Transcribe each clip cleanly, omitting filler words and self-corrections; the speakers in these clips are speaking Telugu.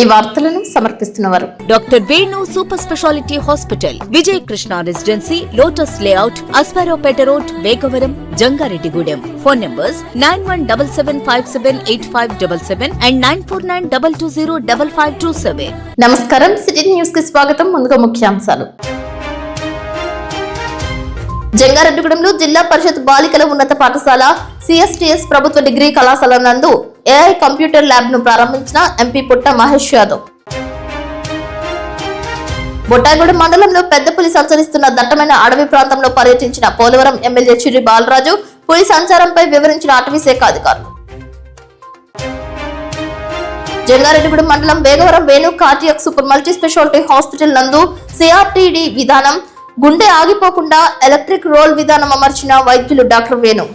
ఈ వార్తలను సమర్పిస్తున్నవారు doctor Venu super speciality hospital, Vijaya Krishna residency, lotus layout, Aswaraopeta road, Vegavaram, Jangareddygudem. Phone numbers 9177578577 and 9492205527. నమస్కారం, సిటీ న్యూస్ కి స్వాగతం. ముందుగా ముఖ్యాంశాలు. జంగారెడ్డిగూడెంలో జిల్లా పరిషత్ బాలికల ఉన్నత పాఠశాల సిఎస్టిఎస్ ప్రభుత్వ డిగ్రీ కళాశాల నందు ఏఐ కంప్యూటర్ ల్యాబ్ ను ప్రారంభించిన ఎంపీ పుట్ట మహేష్ యాదవ్. బొట్టాయిగూడెం మండలంలో పెద్ద పులి సంచరిస్తున్న దట్టమైన అడవి ప్రాంతంలో పర్యటించిన పోలవరం ఎమ్మెల్యే చిర్రి బాలరాజు పులి సంచారంపై వివరించిన అటవీ శాఖ అధికారులు. జంగారెడ్డిగూడెం మండలం Vegavaram Venu cardiac super multi speciality hospital నందు సిఆర్టీడీ విధానం, గుండె ఆగిపోకుండా ఎలక్ట్రిక్ రోల్ విధానం అమర్చిన వైద్యులు డాక్టర్ వేణు.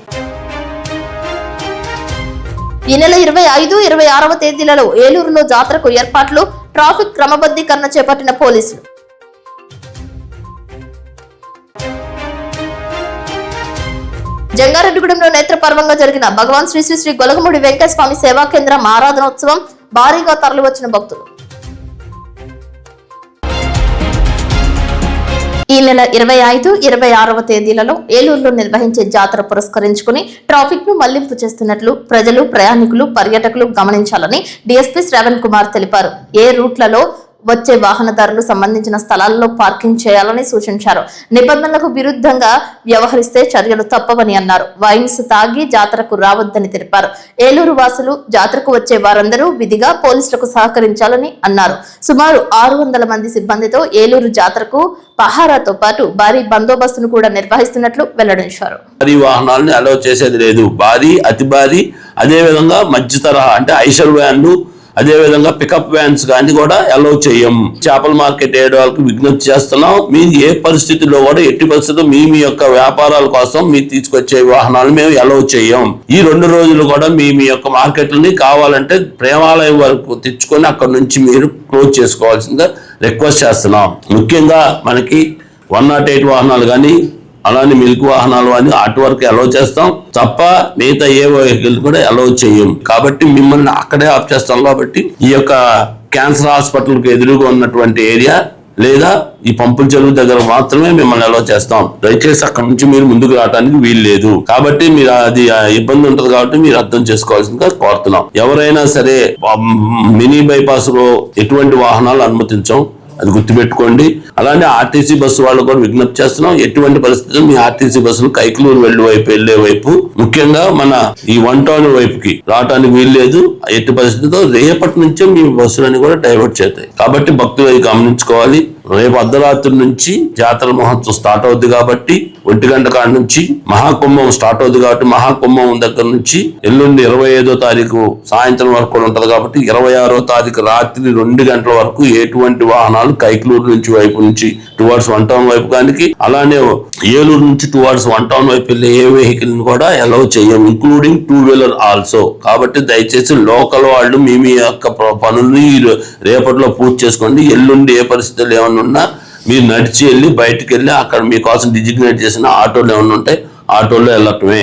ఈ నెల 25, 26వ తేదీలలో ఏలూరులో జాతరకు ఏర్పాట్లు, ట్రాఫిక్ క్రమబద్ధీకరణ చేపట్టిన పోలీసులు. జంగారెడ్డిగూడెంలో నేత్రపర్వంగా జరిగిన భగవాన్ శ్రీ శ్రీ శ్రీ గొలగముడి వెంకట స్వామి సేవా కేంద్రం ఆరాధనోత్సవం, భారీగా తరలివచ్చిన భక్తులు. ఈ నెల 25, 26వ తేదీలలో ఏలూరులో నిర్వహించే జాతర పురస్కరించుకుని ట్రాఫిక్ ను మళ్లింపు చేస్తున్నట్లు ప్రజలు, ప్రయాణికులు, పర్యాటకులు గమనించాలని డీఎస్పీ శ్రావణ్ కుమార్ తెలిపారు. ఏ రూట్లలో వచ్చే వాహనదారులు సంబంధించిన స్థలాల్లో పార్కింగ్ చేయాలని సూచించారు. నిబంధనలకు విరుద్ధంగా వ్యవహరిస్తే చర్యలు తప్పవని అన్నారు. వైన్స్ తాగి జాతరకు రావద్దని తెలిపారు. ఏలూరు వాసులు జాతరకు వచ్చే వారందరూ విధిగా పోలీసులకు సహకరించాలని అన్నారు. సుమారు 600 మంది సిబ్బందితో ఏలూరు జాతరకు పహారాతో పాటు భారీ బందోబస్తును కూడా నిర్వహిస్తున్నట్లు వెల్లడించారు. భారీ వాహనాలను అలౌ చేసేది లేదు. భారీ, అతి భారీ, అదే విధంగా మధ్య తరహా అంటే ఐషర్ వ్యాన్లు, అదే విధంగా పికప్ వ్యాన్స్ కానీ కూడా అలౌ చేయం. చేపల మార్కెట్ వాళ్ళకి విజ్ఞప్తి చేస్తున్నాం. మీరు ఏ పరిస్థితుల్లో కూడా ఎట్టి పరిస్థితుల్లో మీ యొక్క వ్యాపారాల కోసం మీరు తీసుకొచ్చే వాహనాలు మేము అలౌ చేయం. ఈ 2 రోజులు కూడా మీ యొక్క మార్కెట్లని కావాలంటే ప్రేమాలయం వరకు తెచ్చుకొని అక్కడ నుంచి మీరు క్లోజ్ చేసుకోవాల్సిందిగా రిక్వెస్ట్ చేస్తున్నాం. ముఖ్యంగా మనకి 108 వాహనాలు కానీ అలానే మిల్క్ వాహనాలు అని అటు వరకు అలౌ చేస్తాం తప్ప మిగతా ఏ వెహికల్ కూడా అలౌ చేయం. కాబట్టి మిమ్మల్ని అక్కడే ఆఫ్ చేస్తాం. కాబట్టి ఈ యొక్క క్యాన్సర్ హాస్పిటల్కి ఎదురుగా ఉన్నటువంటి ఏరియా లేదా ఈ పంపుల చెరువు దగ్గర మాత్రమే మిమ్మల్ని అలౌ చేస్తాం. దయచేసి అక్కడ నుంచి మీరు ముందుకు రావడానికి వీలు లేదు. కాబట్టి మీరు అది ఇబ్బంది ఉంటుంది కాబట్టి మీరు అర్థం చేసుకోవాల్సిందిగా కోరుతున్నాం. ఎవరైనా సరే మినీ బైపాస్ లో ఎటువంటి వాహనాలు అనుమతించాం, అది గుర్తుపెట్టుకోండి. అలానే ఆర్టీసీ బస్సు వాళ్ళు కూడా విజ్ఞప్తి చేస్తున్నాం. ఎటువంటి పరిస్థితుల్లో మీ ఆర్టీసీ బస్సులు కైకలూరు వెళ్లే వైపు ముఖ్యంగా మన ఈ 1 టౌన్ వైపుకి రావడానికి వీల్లేదు. ఎట్టి పరిస్థితుల్లో రేపటి నుంచే మీ బస్సులన్నీ కూడా డైవర్ట్ చేస్తాయి. కాబట్టి భక్తులు అది గమనించుకోవాలి. రేపు అర్ధరాత్రి నుంచి జాతర మహోత్సవం స్టార్ట్ అవుద్ది కాబట్టి 1 గంట కాడ నుంచి మహాకుంభం స్టార్ట్ అవుద్ది కాబట్టి మహాకుంభం దగ్గర నుంచి ఎల్లుండి 25వ తారీఖు సాయంత్రం వరకు కూడా ఉంటది కాబట్టి 26వ తారీఖు రాత్రి 2 గంటల వరకు ఎటువంటి వాహనాలు కైకలూరు నుంచి వైపు నుంచి టువర్డ్స్ 1 టౌన్ వైపు కానీ అలానే ఏలూరు నుంచి టువర్డ్స్ 1 టౌన్ వైపు వెళ్ళే ఏ వెహికల్ ని కూడా అలౌ చేయం, ఇంక్లూడింగ్ 2 వీలర్ ఆల్సో. కాబట్టి దయచేసి లోకల్ వాళ్ళు మీ యొక్క పనుల్ని రేపటిలో పూర్తి చేసుకోండి. ఎల్లుండి ఏ పరిస్థితులు ఏమన్నా ఉన్నా మీరు నడిచి వెళ్ళి బయటకు వెళ్ళి అక్కడ మీకోసం డిజిగ్నేట్ చేసిన ఆటోలు ఏమన్నా ఉంటే ఆటోల్లో వెళ్ళటమే.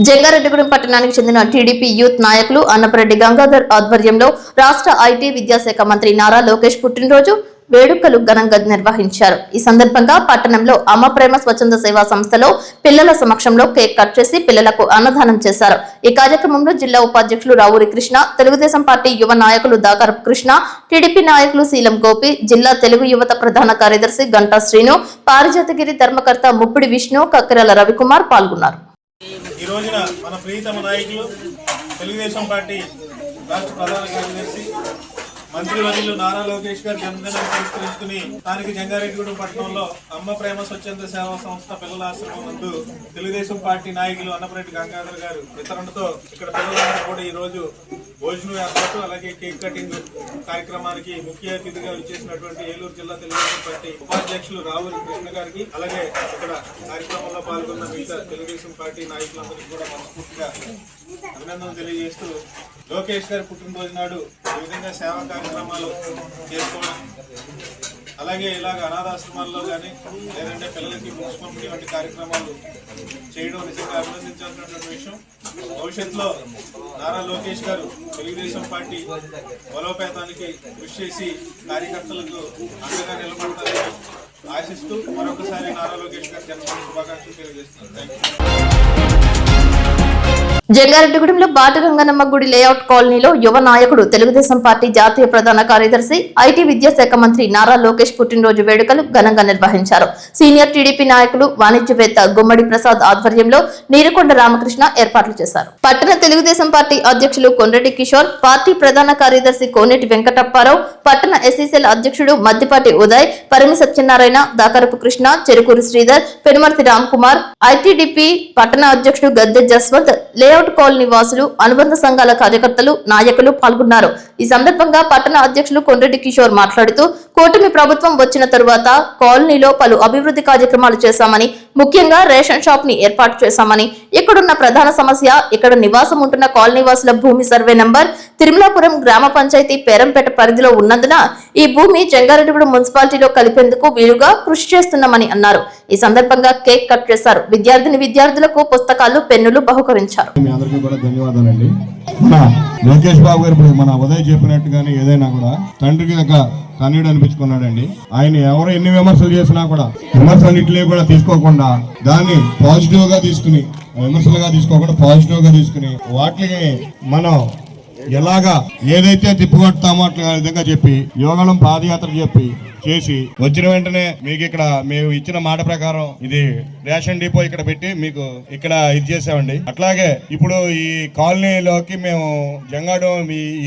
జంగారెడ్డిగూడెం పట్టణానికి చెందిన టీడీపీ యూత్ నాయకులు అన్నపరెడ్డి గంగాధర్ ఆధ్వర్యంలో రాష్ట్ర ఐటీ విద్యాశాఖ మంత్రి నారా లోకేష్ పుట్టినరోజు వేడుకలు ఘనంగా నిర్వహించారు. ఈ సందర్భంగా పట్టణంలో అమ్మ ప్రేమ స్వచ్ఛంద సేవా సంస్థలో పిల్లల సమక్షంలో కేక్ కట్ చేసి పిల్లలకు అన్నదానం చేశారు. ఈ కార్యక్రమంలో జిల్లా ఉపాధ్యక్షులు రావూరి కృష్ణ, తెలుగుదేశం పార్టీ యువ నాయకులు దాకరపు కృష్ణ, టీడీపీ నాయకులు శీలం గోపి, జిల్లా తెలుగు యువత ప్రధాన కార్యదర్శి గంటా శ్రీను, పారిజాతగిరి ధర్మకర్త ముప్పిడి విష్ణు, కక్కిరాల రవికుమార్ పాల్గొన్నారు. ఈ రోజున మన ప్రియతమ నాయకులు తెలుగుదేశం పార్టీ రాష్ట్ర ప్రధాన కార్యదర్శి మంత్రివర్యులు నారా లోకేష్ గారి జన్మదినం పురస్కరించుకుని స్థానిక జంగారెడ్డిగూడెం పట్టణంలో అమ్మ ప్రేమ స్వచ్ఛంద సేవా సంస్థ పిల్లల ఆశ్రమం నందు తెలుగుదేశం పార్టీ నాయకులు అన్నపరెడ్డి గంగాధర్ గారు వితరణతో ఇక్కడ పిల్లలందరూ కూడా ఈ రోజు భోజనం ఏర్పాటు అలాగే కేక్ కటింగ్ కార్యక్రమానికి ముఖ్య అతిథిగా విచ్చేసినటువంటి ఏలూరు జిల్లా తెలుగుదేశం పార్టీ ఉపాధ్యక్షులు రావూరి కృష్ణ గారికి అలాగే ఇక్కడ కార్యక్రమంలో పాల్గొన్న మిగతా తెలుగుదేశం పార్టీ నాయకులందరికీ కూడా మనస్ఫూర్తిగా అభినందనలు తెలియజేస్తూ లోకేష్ గారి పుట్టినరోజు నాడు ఈ విధంగా సేవా కార్యక్రమాలు చేసుకోవడం అలాగే ఇలాగ అనాథాశ్రమాల్లో కానీ లేదంటే పిల్లలకి బుక్స్ పంపిణీ వంటి కార్యక్రమాలు చేయడం నిజంగా అభినందించాల్సినటువంటి విషయం. భవిష్యత్తులో నారా లోకేష్ గారు తెలుగుదేశం పార్టీ బలోపేతానికి కృషి చేసి కార్యకర్తలకు అండగా నిలబడతారని ఆశిస్తూ మరొకసారి నారా లోకేష్ గారి జన్మదిన శుభాకాంక్షలు తెలియజేస్తున్నాను. జంగారెడ్డిగూడెంలో బాటగంగనమ్మ గుడి లేఅవుట్ కాలనీలో యువ నాయకుడు తెలుగుదేశం పార్టీ జాతీయ ప్రధాన కార్యదర్శి ఐటీ విద్యాశాఖ మంత్రి నారా లోకేష్ పుట్టినరోజు వేడుకలు ఘనంగా నిర్వహించారు. సీనియర్ టీడీపీ నాయకులు వాణిజ్యవేత్త గుమ్మడి ప్రసాద్ ఆధ్వర్యంలో నీరుకొండ రామకృష్ణ ఏర్పాట్లు చేశారు. పట్టణ తెలుగుదేశం పార్టీ అధ్యక్షులు కొండ్రెడ్డి కిషోర్, పార్టీ ప్రధాన కార్యదర్శి కోనేటి వెంకటప్పారావు, పట్టణ ఎస్సీసీఎల్ అధ్యక్షుడు మద్దిపాటి ఉదయ్, పరిమి సత్యనారాయణ, దాకరపు కృష్ణ, చెరుకూరి శ్రీధర్, పెనుమర్తి రామ్ కుమార్, ఐటీడీపీ పట్టణ అధ్యక్షుడు గద్దె జస్వంత్, లేఅవుట్ కాలనీ వాసులు, అనుబంధ సంఘాల కార్యకర్తలు, నాయకులు పాల్గొన్నారు. ఈ సందర్భంగా పట్టణ అధ్యక్షులు కొండ్రెడ్డి కిషోర్ మాట్లాడుతూ కూటమి ప్రభుత్వం వచ్చిన తరువాత కాలనీలో పలు అభివృద్ధి కార్యక్రమాలు చేశామని, ముఖ్యంగా రేషన్ షాప్ ని ఏర్పాటు చేశామని, ఇక్కడున్న ప్రధాన సమస్య ఇక్కడ నివాసం ఉంటున్న కాలనీ వాసుల భూమి సర్వే నంబర్ తిరుమలాపురం గ్రామ పంచాయతీ పేరంపేట పరిధిలో ఉన్నందున ఈ భూమి జంగారెడ్డిగూడెం మున్సిపాలిటీలో కలిపేందుకు వీలుగా కృషి చేస్తున్నామని అన్నారు. ఈ సందర్భంగా కేక్ కట్ చేశారు. విద్యార్థులకు పుస్తకాలు, పెన్నులు బహుకరించారు. మీ అందరికీ కూడా ధన్యవాదాలండి. మన లోకేష్ బాబు గారు ఇప్పుడు మన ఉదయ్ చెప్పినట్టుగానే ఏదైనా కూడా తండ్రికి ఒక కన్నీడు అనిపించుకున్నాడండి. ఆయన ఎవరు ఎన్ని విమర్శలు చేసినా కూడా విమర్శలన్నింటినీ కూడా తీసుకోకుండా దాన్ని పాజిటివ్ గా తీసుకుని, విమర్శలుగా తీసుకోకుండా పాజిటివ్ గా తీసుకుని వాటిని మనం ఎలాగా ఏదైతే తిప్పుకొడతామో అట్లా విధంగా చెప్పి యోగళం పాదయాత్ర చెప్పి చేసి వచ్చిన వెంటనే మీకు ఇక్కడ మేము ఇచ్చిన మాట ప్రకారం ఇది రేషన్ డిపో ఇక్కడ పెట్టి మీకు ఇక్కడ ఇది చేసామండి. అట్లాగే ఇప్పుడు ఈ కాలనీలోకి మేము జంగాడు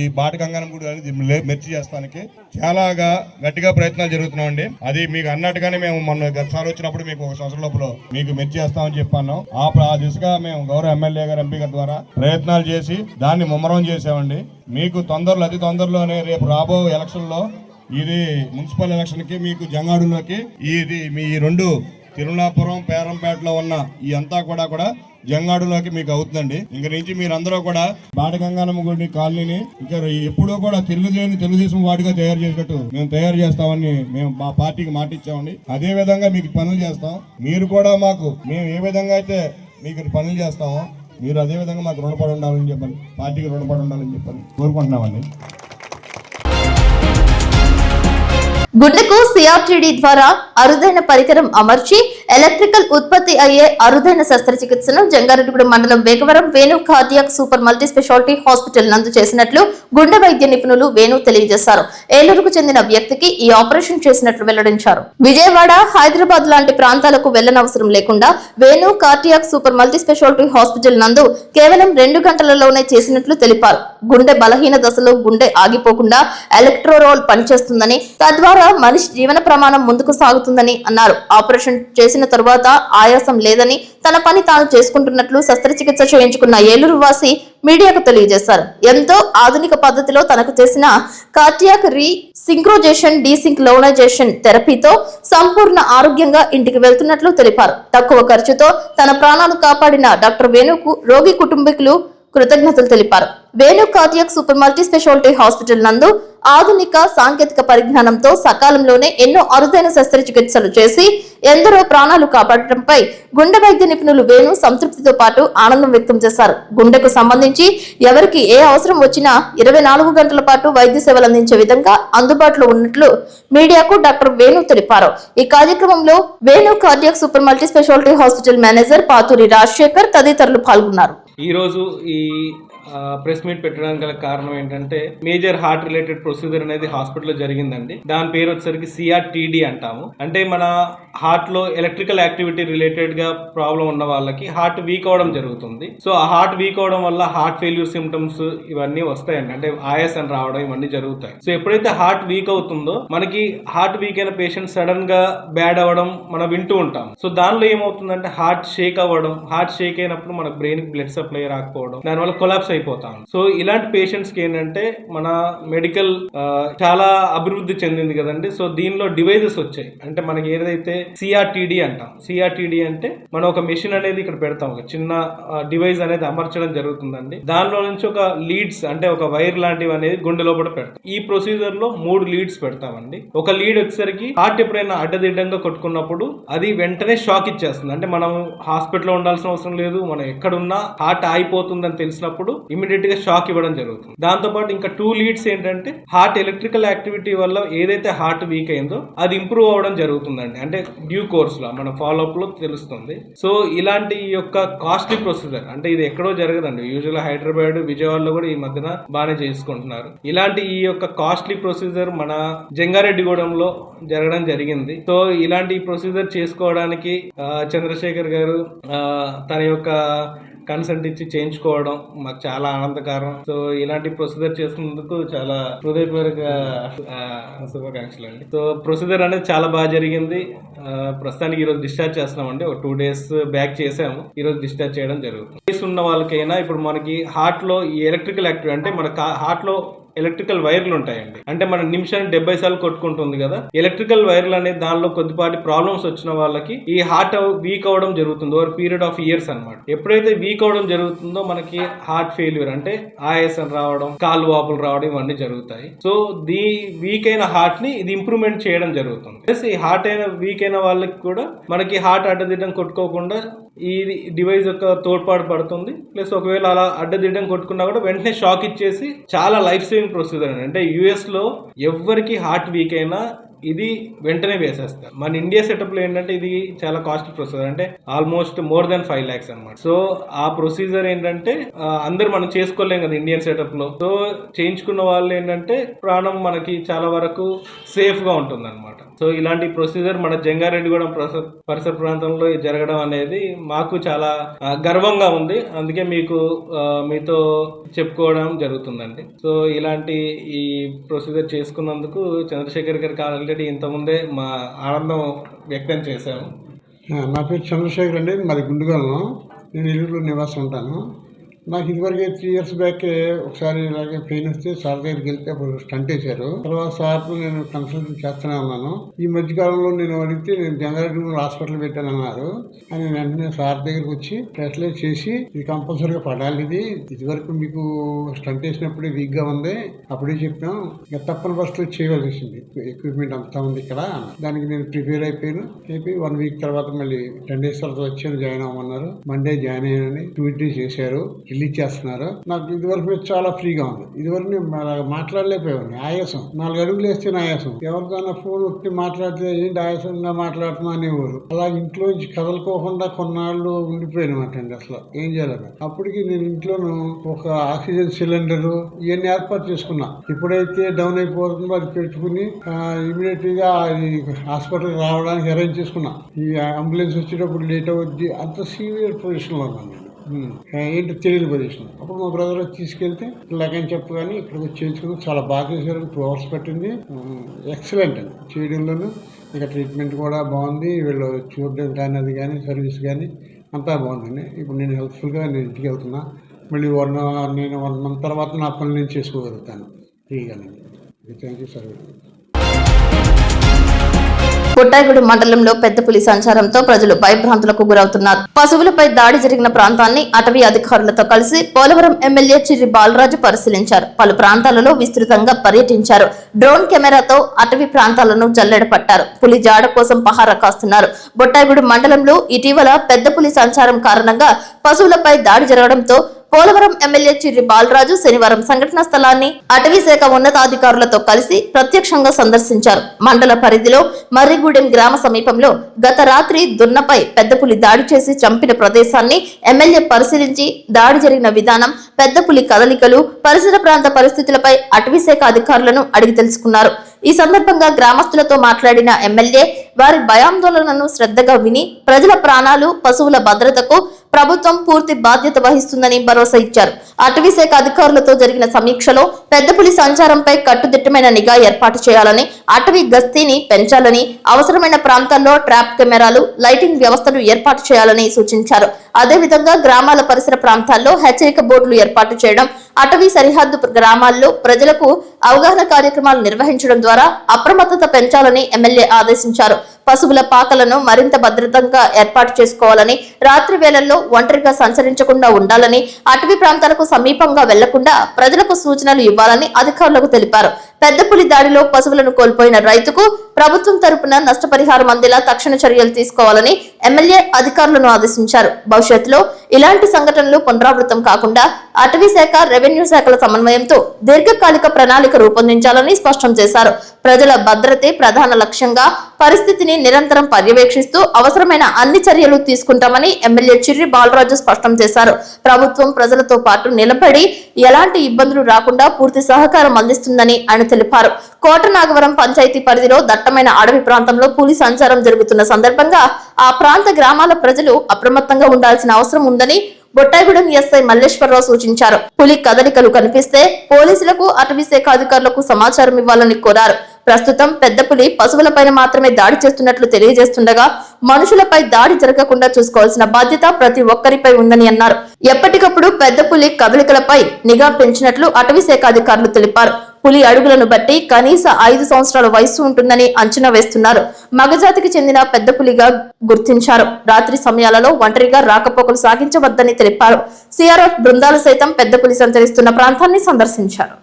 ఈ బాటగంగనం గుడి అనేది మెర్చి చేస్తానికి చాలా గట్టిగా ప్రయత్నాలు జరుగుతున్నామండి. అది మీకు అన్నట్టుగానే మేము మొన్న గతసారి వచ్చినప్పుడు మీకు ఒక సంవత్సరం లోపల మీకు మెర్చి చేస్తామని చెప్పాను. ఆ దిశగా మేము గౌరవ ఎమ్మెల్యే గారు, ఎంపీ గారి ద్వారా ప్రయత్నాలు చేసి దాన్ని ముమ్మరం చేసామండి. మీకు అతి తొందరలోనే రేపు రాబో ఎలక్షన్ లో ఇది మున్సిపల్ ఎలక్షన్ కి మీకు జంగాడులోకి ఇది మీ రెండు తిరుమలాపురం పేరంపేటలో ఉన్న ఈ అంతా కూడా జంగాడులోకి మీకు అవుతుందండి. ఇంక నుంచి మీరందరూ కూడా బాటగంగనమ్మ గుడి కాలనీని ఇక ఎప్పుడూ కూడా తెలుగుదేశం వాటిగా తయారు చేసినట్టు మేము తయారు చేస్తామని మేము మా పార్టీకి మాట ఇచ్చామండి. అదే విధంగా మీకు పనులు చేస్తాం. మీరు కూడా మాకు మేము ఏ విధంగా అయితే మీకు పనులు చేస్తామో మీరు అదే విధంగా మాకు రుణపడి ఉండాలని చెప్పండి, పార్టీకి రుణపడి ఉండాలని చెప్పని కోరుకుంటున్నామండి. గుండెకు సిఆర్టీడీ ద్వారా అరుదైన పరికరం అమర్చి ఎలక్ట్రికల్ ఉత్పత్తి అయ్యే అరుదైన శస్త్రచికిత్సను జంగారెడ్డిగూడెం మండలం Vegavaram Venu cardiac super multi speciality hospital నందు చేసినట్లు గుండె వైద్య నిపుణులు వేణు తెలియజేశారు. ఏలూరుకు చెందిన వ్యక్తికి ఈ ఆపరేషన్ చేసినట్లు వెల్లడించారు. విజయవాడ, హైదరాబాద్ లాంటి ప్రాంతాలకు వెళ్లనవసరం లేకుండా Venu cardiac super multi speciality hospital నందు కేవలం 2 గంటలలోనే చేసినట్లు తెలిపారు. గుండె బలహీన దశలో గుండె ఆగిపోకుండా ఎలక్ట్రోరోల్ పనిచేస్తుందని, తద్వారా మనిషి జీవన ప్రమాణం ముందుకు సాగుతుందని అన్నారు. ఆపరేషన్ చేసిన తరువాత ఆయాసం లేదని, తన పని తాను చేసుకుంటున్నట్లు శస్త్రచికిత్స చేయించుకున్న ఏలూరు వాసి మీడియాకు తెలియజేశారు. ఎంతో ఆధునిక పద్ధతిలో తనకు చేసిన కార్డియాక్ రీ సింక్రోజేషన్ డీసింక్లోనైజేషన్ థెరపీతో సంపూర్ణ ఆరోగ్యంగా ఇంటికి వెళ్తున్నట్లు తెలిపారు. తక్కువ ఖర్చుతో తన ప్రాణాలు కాపాడిన డాక్టర్ వేణుకు రోగి కుటుంబీకులు కృతజ్ఞతలు తెలిపారు. Venu cardiac super multi speciality hospital నందు ఆధునిక సాంకేతిక పరిజ్ఞానంతో సకాలంలోనే ఎన్నో అరుదైన శస్త్రచికిత్సలు చేసి ఎందరో ప్రాణాలు కాపాడటంపై గుండె వైద్య నిపుణులు వేణు సంతృప్తితో పాటు ఆనందం వ్యక్తం చేశారు. గుండెకు సంబంధించి ఎవరికి ఏ అవసరం వచ్చినా 24 గంటల పాటు వైద్య సేవలు అందించే విధంగా అందుబాటులో ఉన్నట్లు మీడియాకు డాక్టర్ వేణు తెలిపారు. ఈ కార్యక్రమంలో Venu cardiac super multi speciality hospital manager Pathuri Rajasekhar తదితరులు పాల్గొన్నారు. ఈ రోజు ఈ ప్రెస్ మీట్ పెట్టడానికి గల కారణం ఏంటంటే మేజర్ హార్ట్ రిలేటెడ్ ప్రొసీజర్ అనేది హాస్పిటల్లో జరిగిందండి. దాని పేరు వచ్చేసరికి సిఆర్టీడీ అంటాము. అంటే మన హార్ట్ లో ఎలక్ట్రికల్ యాక్టివిటీ రిలేటెడ్ గా ప్రాబ్లం ఉన్న వాళ్ళకి హార్ట్ వీక్ అవడం జరుగుతుంది. సో ఆ హార్ట్ వీక్ అవడం వల్ల హార్ట్ ఫెయిల్యూర్ సిమ్టమ్స్ ఇవన్నీ వస్తాయండి. అంటే ఆయాసం రావడం ఇవన్నీ జరుగుతాయి. సో ఎప్పుడైతే హార్ట్ వీక్ అవుతుందో మనకి హార్ట్ వీక్ అయిన పేషెంట్ సడన్ గా బ్యాడ్ అవ్వడం మనం వింటూ ఉంటాం. సో దానిలో ఏమవుతుందంటే హార్ట్ షేక్ అవ్వడం, హార్ట్ షేక్ అయినప్పుడు మన బ్రెయిన్ కి బ్లడ్ సప్లై రాకపోవడం, దానివల్ల కొలాప్స్ అయిపోతాం. సో ఇలాంటి పేషెంట్స్ కి ఏంటంటే మన మెడికల్ చాలా అభివృద్ధి చెందింది కదండి. సో దీనిలో డివైజెస్ వచ్చాయి. అంటే మనకి ఏదైతే సిఆర్టీడీ అంటాం. సిఆర్టీడీ అంటే మనం ఒక మెషిన్ అనేది ఇక్కడ పెడతాం, ఒక చిన్న డివైస్ అనేది అమర్చడం జరుగుతుందండి. దానిలో నుంచి ఒక లీడ్స్ అంటే ఒక వైర్ లాంటివి అనేది గుండె లోపల పెడతాం. ఈ ప్రొసీజర్ లో 3 లీడ్స్ పెడతామండి. ఒక లీడ్ వచ్చేసరికి హార్ట్ ఎప్పుడైనా అడ్డదిడ్డంగా కొట్టుకున్నప్పుడు అది వెంటనే షాక్ ఇచ్చేస్తుంది. అంటే మనం హాస్పిటల్లో ఉండాల్సిన అవసరం లేదు, మనం ఎక్కడున్నా హార్ట్ హార్ట్ ఆగిపోతుందని తెలిసినప్పుడు ఇమీడియట్ గా షాక్ ఇవ్వడం జరుగుతుంది. దాంతో పాటు ఇంకా 2 లీడ్స్ ఏంటంటే హార్ట్ ఎలక్ట్రికల్ యాక్టివిటీ వల్ల ఏదైతే హార్ట్ వీక్ అయిందో అది ఇంప్రూవ్ అవ్వడం జరుగుతుందండి. అంటే డ్యూ కోర్స్ లో మన ఫాలోఅప్ లో తెలుస్తుంది. సో ఇలాంటి యొక్క కాస్ట్లీ ప్రొసీజర్ అంటే ఇది ఎక్కడో జరగదండి. యూజువల్ హైదరాబాద్, విజయవాడలో కూడా ఈ మధ్యన బాగానే చేసుకుంటున్నారు. ఇలాంటి ఈ యొక్క కాస్ట్లీ ప్రొసీజర్ మన జంగారెడ్డిగూడెంలో జరగడం జరిగింది. సో ఇలాంటి ప్రొసీజర్ చేసుకోవడానికి చంద్రశేఖర్ గారు తన యొక్క కన్సల్ట్ ఇచ్చి చేయించుకోవడం మాకు చాలా ఆనందకరం. సో ఇలాంటి ప్రొసీజర్ చేసుకున్నందుకు చాలా హృదయపూర్వక శుభాకాంక్షలు అండి. సో ప్రొసీజర్ అనేది చాలా బాగా జరిగింది. ప్రస్తుతానికి ఈరోజు డిశ్చార్జ్ చేస్తున్నామండి. ఒక 2 days బ్యాక్ చేసాము. ఈరోజు డిశ్చార్జ్ చేయడం జరుగుతుంది. ఉన్న వాళ్ళకైనా ఇప్పుడు మనకి హార్ట్ లో ఈ ఎలక్ట్రికల్ యాక్టివిటీ అంటే మన హార్ట్ లో ఎలక్ట్రికల్ వైర్లు ఉంటాయండి. అంటే మన నిమిషానికి 70 సార్లు కొట్టుకుంటుంది కదా. ఎలక్ట్రికల్ వైర్లు అనేది దానిలో కొద్దిపాటి ప్రాబ్లమ్స్ వచ్చిన వాళ్ళకి ఈ హార్ట్ వీక్ అవడం జరుగుతుంది ఓవర్ పీరియడ్ ఆఫ్ ఇయర్స్ అన్నమాట. ఎప్పుడైతే వీక్ అవడం జరుగుతుందో మనకి హార్ట్ ఫెయిల్యూర్ అంటే ఆయాసం రావడం, కాళ్ళు వాపులు రావడం ఇవన్నీ జరుగుతాయి. సో వీక్ అయిన హార్ట్ ని ఇది ఇంప్రూవ్మెంట్ చేయడం జరుగుతుంది. ఈ హార్ట్ వీక్ అయిన వాళ్ళకి కూడా మనకి హార్ట్ అడ్డదిడ్డం కొట్టుకోకుండా ఈ డివైస్ యొక్క తోడ్పాటు పడుతుంది. ప్లస్ ఒకవేళ అలా అడ్డదిడ్డం కొట్టుకున్నా కూడా వెంటనే షాక్ ఇచ్చేసి చాలా లైఫ్ సేవింగ్ ప్రొసీజర్ అంటే యుఎస్ లో ఎవరికి హార్ట్ వీక్ అయినా ఇది వెంటనే వేసేస్తారు. మన ఇండియా సెటప్ లో ఏంటంటే ఇది చాలా కాస్ట్ ప్రొసీజర్ అంటే ఆల్మోస్ట్ more than 5 lakhs అన్నమాట. సో ఆ ప్రొసీజర్ ఏంటంటే అందరు మనం చేసుకోలేం కదా ఇండియన్ సెటప్ లో. సో చేయించుకున్న వాళ్ళు ఏంటంటే ప్రాణం మనకి చాలా వరకు సేఫ్ గా ఉంటుంది అనమాట. సో ఇలాంటి ప్రొసీజర్ మన జంగారెడ్డిగూడెం పరిసర ప్రాంతంలో జరగడం అనేది మాకు చాలా గర్వంగా ఉంది. అందుకే మీతో చెప్పుకోవడం జరుగుతుందండి. సో ఇలాంటి ఈ ప్రొసీజర్ చేసుకున్నందుకు చంద్రశేఖర్ గారికి ఆల్రెడీ ఇంతకుముందే మా ఆనందం వ్యక్తం చేశాము. నా పేరు చంద్రశేఖర్ అండి. మాది గుండుగలను. నేను ఇల్లులో నివాసం ఉంటాను. నాకు ఇదివరకే 3 years బ్యాక్ ఒకసారి ఇలాగే పెయిన్ వస్తే సార్ దగ్గరికి వెళ్తే అప్పుడు స్టంట్ వేశారు. తర్వాత సార్తో నేను కన్సల్ట్ చేస్తూనే ఉన్నాను. ఈ మధ్యకాలంలో నేను అడిగితే నేను జంగారెడ్డి హాస్పిటల్ పెట్టానన్నారు. అని వెంటనే సార్ దగ్గరికి వచ్చి టెస్ట్లైజ్ చేసి ఇది కంపల్సరీగా పడాలి, ఇదివరకు మీకు స్టంట్ వేసినప్పుడే వీక్ గా ఉంది, అప్పుడే చెప్పాం, ఇక తప్పని బస్సులో చేయవలసి వచ్చింది. ఎక్విప్మెంట్ అంతా ఉంది ఇక్కడ. దానికి నేను ప్రిపేర్ అయిపోయి 1 week తర్వాత మళ్ళీ 10 days తర్వాత వచ్చాను, జాయిన్ అవ్వమన్నారు. మండే జాయిన్ అయ్యానని ట్యూటీ చేశారు, రిలీజ్ చేస్తున్నారు. నాకు ఇదివరకు చాలా ఫ్రీగా ఉంది. ఇదివరకు నేను మాట్లాడలేకపోయాను. ఆయాసం 4 అడుగులు వేస్తే ఆయాసం. ఎవరికైనా ఫోన్ వచ్చి మాట్లాడితే ఏంటి ఆయాసంగా మాట్లాడుతున్నా అనేవారు. అలా ఇంట్లో నుంచి కదలుకోకుండా కొన్నాళ్ళు ఉండిపోయానమాట అండి. అసలు ఏం చేయాలని అప్పటికి నేను ఇంట్లోనూ ఒక ఆక్సిజన్ సిలిండర్ ఇవన్నీ ఏర్పాటు చేసుకున్నా. ఎప్పుడైతే డౌన్ అయిపోతుందో అది పెట్టుకుని ఇమీడియట్ గా హాస్పిటల్ రావడానికి అరేంజ్ చేసుకున్నా. ఈ అంబులెన్స్ వచ్చేటప్పుడు లేట్ అవుద్ది. అంత సీవియర్ పొజిషన్ లో ఉన్నాను. ఏంటో తెలియని పొజిషన్. అప్పుడు మా బ్రదర్ వచ్చి తీసుకెళ్తే ఇలాగని చెప్పగానే ఇక్కడికి వచ్చి చేయించుకుని చాలా బాగా చేశారు. 2 hours పట్టింది. ఎక్సలెంట్ అండి చేయడంలోనూ. ఇక ట్రీట్మెంట్ కూడా బాగుంది. వీళ్ళు చూడడం కానీ అది కానీ సర్వీస్ కానీ అంతా బాగుందండి. ఇప్పుడు నేను హెల్ప్ఫుల్గా నేను ఇంటికి వెళ్తున్నా. మళ్ళీ నేను 1 month తర్వాత నా పనులు నేను చేసుకోగలుగుతాను ఫ్రీగానండి. Thank you sir. పుట్టాయిగూడెం మండలంలో పెద్ద పులి సంచారంతో ప్రజలు భయభ్రాంతులకు గురవుతున్నారు. పశువులపై దాడి జరిగిన ప్రాంతాన్ని అటవీ అధికారులతో కలిసి పోలవరం ఎమ్మెల్యే చిర్రి బాలరాజు పరిశీలించారు. పలు ప్రాంతాలలో విస్తృతంగా పర్యటించారు. డ్రోన్ కెమెరాతో అటవీ ప్రాంతాలను జల్లెడ పట్టారు. పులి జాడ కోసం పహారా కాస్తున్నారు. పుట్టాయిగూడెం మండలంలో ఇటీవల పెద్ద పులి సంచారం కారణంగా పశువులపై దాడి జరగడంతో పోలవరం ఎమ్మెల్యే చిర్రి బాలరాజు శనివారం సంఘటనా స్థలాన్ని అటవీ శాఖ ఉన్నతాధికారులతో కలిసి ప్రత్యక్షంగా సందర్శించారు. మండల పరిధిలో మర్రిగూడెం గ్రామ సమీపంలో గత రాత్రి దున్నపై పెద్ద పులి దాడి చేసి చంపిన ప్రదేశాన్ని ఎమ్మెల్యే పరిశీలించి దాడి జరిగిన విధానం, పెద్ద పులి కదలికలు, పరిసర ప్రాంత పరిస్థితులపై అటవీ శాఖ అధికారులను అడిగి తెలుసుకున్నారు. ఈ సందర్భంగా గ్రామస్తులతో మాట్లాడిన ఎమ్మెల్యే వారి భయాందోళనను శ్రద్ధగా విని ప్రజల ప్రాణాలు, పశువుల భద్రతకు ప్రభుత్వం పూర్తి బాధ్యత వహిస్తుందని భరోసా ఇచ్చారు. అటవీ శాఖ అధికారులతో జరిగిన సమీక్షలో పెద్ద పులి సంచారంపై కట్టుదిట్టమైన నిఘా ఏర్పాటు చేయాలని, అటవీ గస్తీని పెంచాలని, అవసరమైన ప్రాంతాల్లో ట్రాప్ కెమెరాలు, లైటింగ్ వ్యవస్థను ఏర్పాటు చేయాలని సూచించారు. అదేవిధంగా గ్రామాల పరిసర ప్రాంతాల్లో హెచ్చరిక బోర్డులు ఏర్పాటు చేయడం, అటవీ సరిహద్దు గ్రామాల్లో ప్రజలకు అవగాహన కార్యక్రమాలు నిర్వహించడం ద్వారా అప్రమత్తత పెంచాలని ఎమ్మెల్యే ఆదేశించారు. పశువుల పాకలను మరింత భద్రతంగా ఏర్పాటు చేసుకోవాలని, రాత్రి వేళల్లో ఒంటరిగా సంచరించకుండా ఉండాలని, అటవీ ప్రాంతాలకు సమీపంగా వెళ్లకుండా ప్రజలకు సూచనలు ఇవ్వాలని అధికారులకు తెలిపారు. పెద్దపులి దాడిలో పశువులను కోల్పోయిన రైతుకు ప్రభుత్వం తరపున నష్టపరిహారం అందేలా తక్షణ చర్యలు తీసుకోవాలని ఎమ్మెల్యే అధికారులను ఆదేశించారు. భవిష్యత్తులో ఇలాంటి సంఘటనలు పునరావృతం కాకుండా అటవీ శాఖ, రెవెన్యూ శాఖల సమన్వయంతో దీర్ఘకాలిక ప్రణాళిక రూపొందించాలని స్పష్టం చేశారు. ప్రజల భద్రతే ప్రధాన లక్ష్యంగా పరిస్థితిని నిరంతరం పర్యవేక్షిస్తూ అవసరమైన అన్ని చర్యలు తీసుకుంటామని ఎమ్మెల్యే చిర్రి బాలరాజు స్పష్టం చేశారు. ప్రభుత్వం ప్రజలతో పాటు నిలబడి ఎలాంటి ఇబ్బందులు రాకుండా పూర్తి సహకారం అందిస్తుందని ఆయన తెలిపారు. కోట నాగవరం పంచాయతీ పరిధిలో దట్టమైన అడవి ప్రాంతంలో పులి సంచారం జరుగుతున్న సందర్భంగా ఆ ప్రాంత గ్రామాల ప్రజలు అప్రమత్తంగా ఉండాల్సిన అవసరం ఉందని బొట్టాయిగూడెం ఎస్ఐ మల్లేశ్వరరావు సూచించారు. పులి కదలికలు కనిపిస్తే పోలీసులకు, అటవీ శాఖ అధికారులకు సమాచారం ఇవ్వాలని కోరారు. ప్రస్తుతం పెద్ద పులి పశువులపైన మాత్రమే దాడి చేస్తున్నట్లు తెలియజేస్తుండగా మనుషులపై దాడి జరగకుండా చూసుకోవాల్సిన బాధ్యత ప్రతి ఒక్కరిపై ఉందని అన్నారు. ఎప్పటికప్పుడు పెద్ద పులి కదలికలపై నిఘా పెంచినట్లు అటవీ శాఖ అధికారులు తెలిపారు. పులి అడుగులను బట్టి కనీస 5 సంవత్సరాల వయసు ఉంటుందని అంచనా వేస్తున్నారు. మగజాతికి చెందిన పెద్ద పులిగా గుర్తించారు. రాత్రి సమయాలలో ఒంటరిగా రాకపోకలు సాగించవద్దని తెలిపారు. సిఆర్ఎఫ్ బృందాలు సైతం పెద్ద పులి సంచరిస్తున్న ప్రాంతాన్ని సందర్శించారు.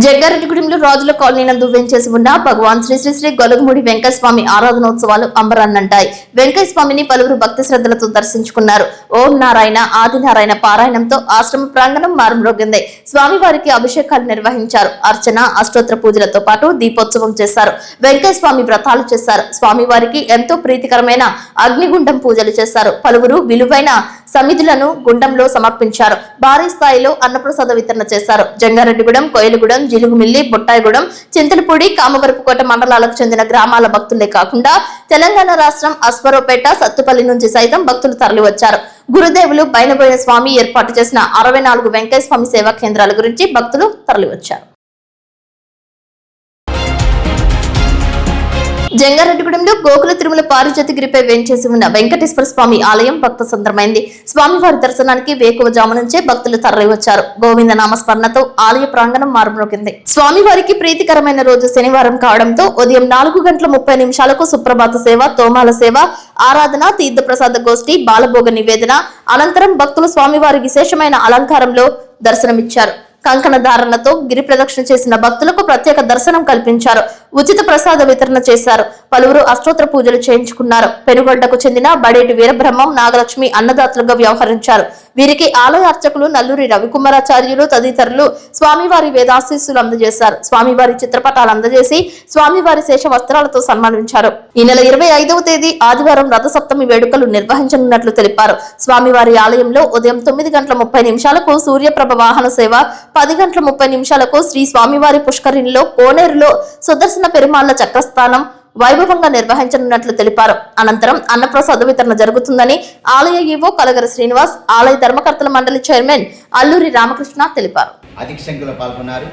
జగ్గారెడ్డిగూడెంలో రాజుల కాలనీ నందు వెంచేసి ఉన్న భగవాన్ శ్రీ శ్రీ శ్రీ గొలగమూడి వెంకటస్వామి ఆరాధనోత్సవాలు అంబరాన్నంటాయి. వెంకటస్వామిని పలువురు భక్తి శ్రద్ధలతో దర్శించుకున్నారు. ఓం నారాయణ, ఆదినారాయణ పారాయణంతో ఆశ్రమ ప్రాంగణం మారుమ్రోగింది. స్వామివారికి అభిషేకాలు నిర్వహించారు. అర్చన, అష్టోత్తర పూజలతో పాటు దీపోత్సవం చేశారు. వెంకటస్వామి వ్రతాలు చేశారు. స్వామివారికి ఎంతో ప్రీతికరమైన అగ్నిగుండం పూజలు చేశారు. పలువురు విలువైన సమిధులను గుండంలో సమర్పించారు. భారీ స్థాయిలో అన్నప్రసాద వితరణ చేశారు. జంగారెడ్డిగూడెం, కోయిలగూడెం, జిలుగుమిల్లి, బొట్టాయిగూడెం, చింతలపూడి, కామవరపుకోట మండలాలకు చెందిన గ్రామాల భక్తులే కాకుండా తెలంగాణ రాష్ట్రం అశ్వరావుపేట, సత్తుపల్లి నుంచి సైతం భక్తులు తరలివచ్చారు. గురుదేవులు బైనబోయిన స్వామి ఏర్పాటు చేసిన 64 వెంకటస్వామి సేవా కేంద్రాల గురించి భక్తులు తరలివచ్చారు. జంగారెడ్డిగూడెంలో గోకుల తిరుమల పారిజాతగిరిపై వెంచేసి ఉన్న వెంకటేశ్వర స్వామి ఆలయం భక్త సంద్రమైంది. స్వామివారి దర్శనానికి వేకువజాము నుంచే భక్తులు తరలివచ్చారు. గోవింద నామస్మరణతో ఆలయ ప్రాంగణం మారుమ్రోగింది. స్వామివారికి ప్రీతికరమైన రోజు శనివారం కావడంతో ఉదయం 4:30 సుప్రభాత సేవ, తోమాల సేవ, ఆరాధన, తీర్థప్రసాద గోష్ఠి, బాలభోగ నివేదన అనంతరం భక్తులు స్వామివారి విశేషమైన అలంకారంలో దర్శనమిచ్చారు. కంకణ ధారణతో గిరి ప్రదక్షిణ చేసిన భక్తులకు ప్రత్యేక దర్శనం కల్పించారు. ఉచిత ప్రసాద వితరణ చేశారు. పలువురు అష్టోత్తర పూజలు చేయించుకున్నారు. పెనుగొండకు చెందిన బడేటి వీరబ్రహ్మం, నాగలక్ష్మి అన్నదాతలుగా వ్యవహరించారు. వీరికి ఆలయ అర్చకులు నల్లూరి రవికుమారాచార్యులు తదితరులు స్వామివారి వేదాశీస్సులు అందజేశారు. స్వామివారి చిత్రపటాలు అందజేసి స్వామివారి శేష వస్త్రాలతో సన్మానించారు. ఈ నెల 25వ తేదీ ఆదివారం రథసప్తమి వేడుకలు నిర్వహించనున్నట్లు తెలిపారు. స్వామివారి ఆలయంలో ఉదయం 9:30 సూర్యప్రభ వాహన సేవ, 10:30 శ్రీ స్వామివారి పుష్కరిణిలో కోనేరులో సుదర్శన పెరుమాళ్ల చక్రస్థానం వైభవంగా నిర్వహించనున్నట్లు తెలిపారు. అనంతరం అన్నప్రసాద వితరణ జరుగుతుందని ఆలయ ఈవో కలగర శ్రీనివాస్, ఆలయ ధర్మకర్తల మండలి చైర్మన్ అల్లూరి రామకృష్ణ తెలిపారు. అధిక సంఖ్యలో పాల్గొన్నారు.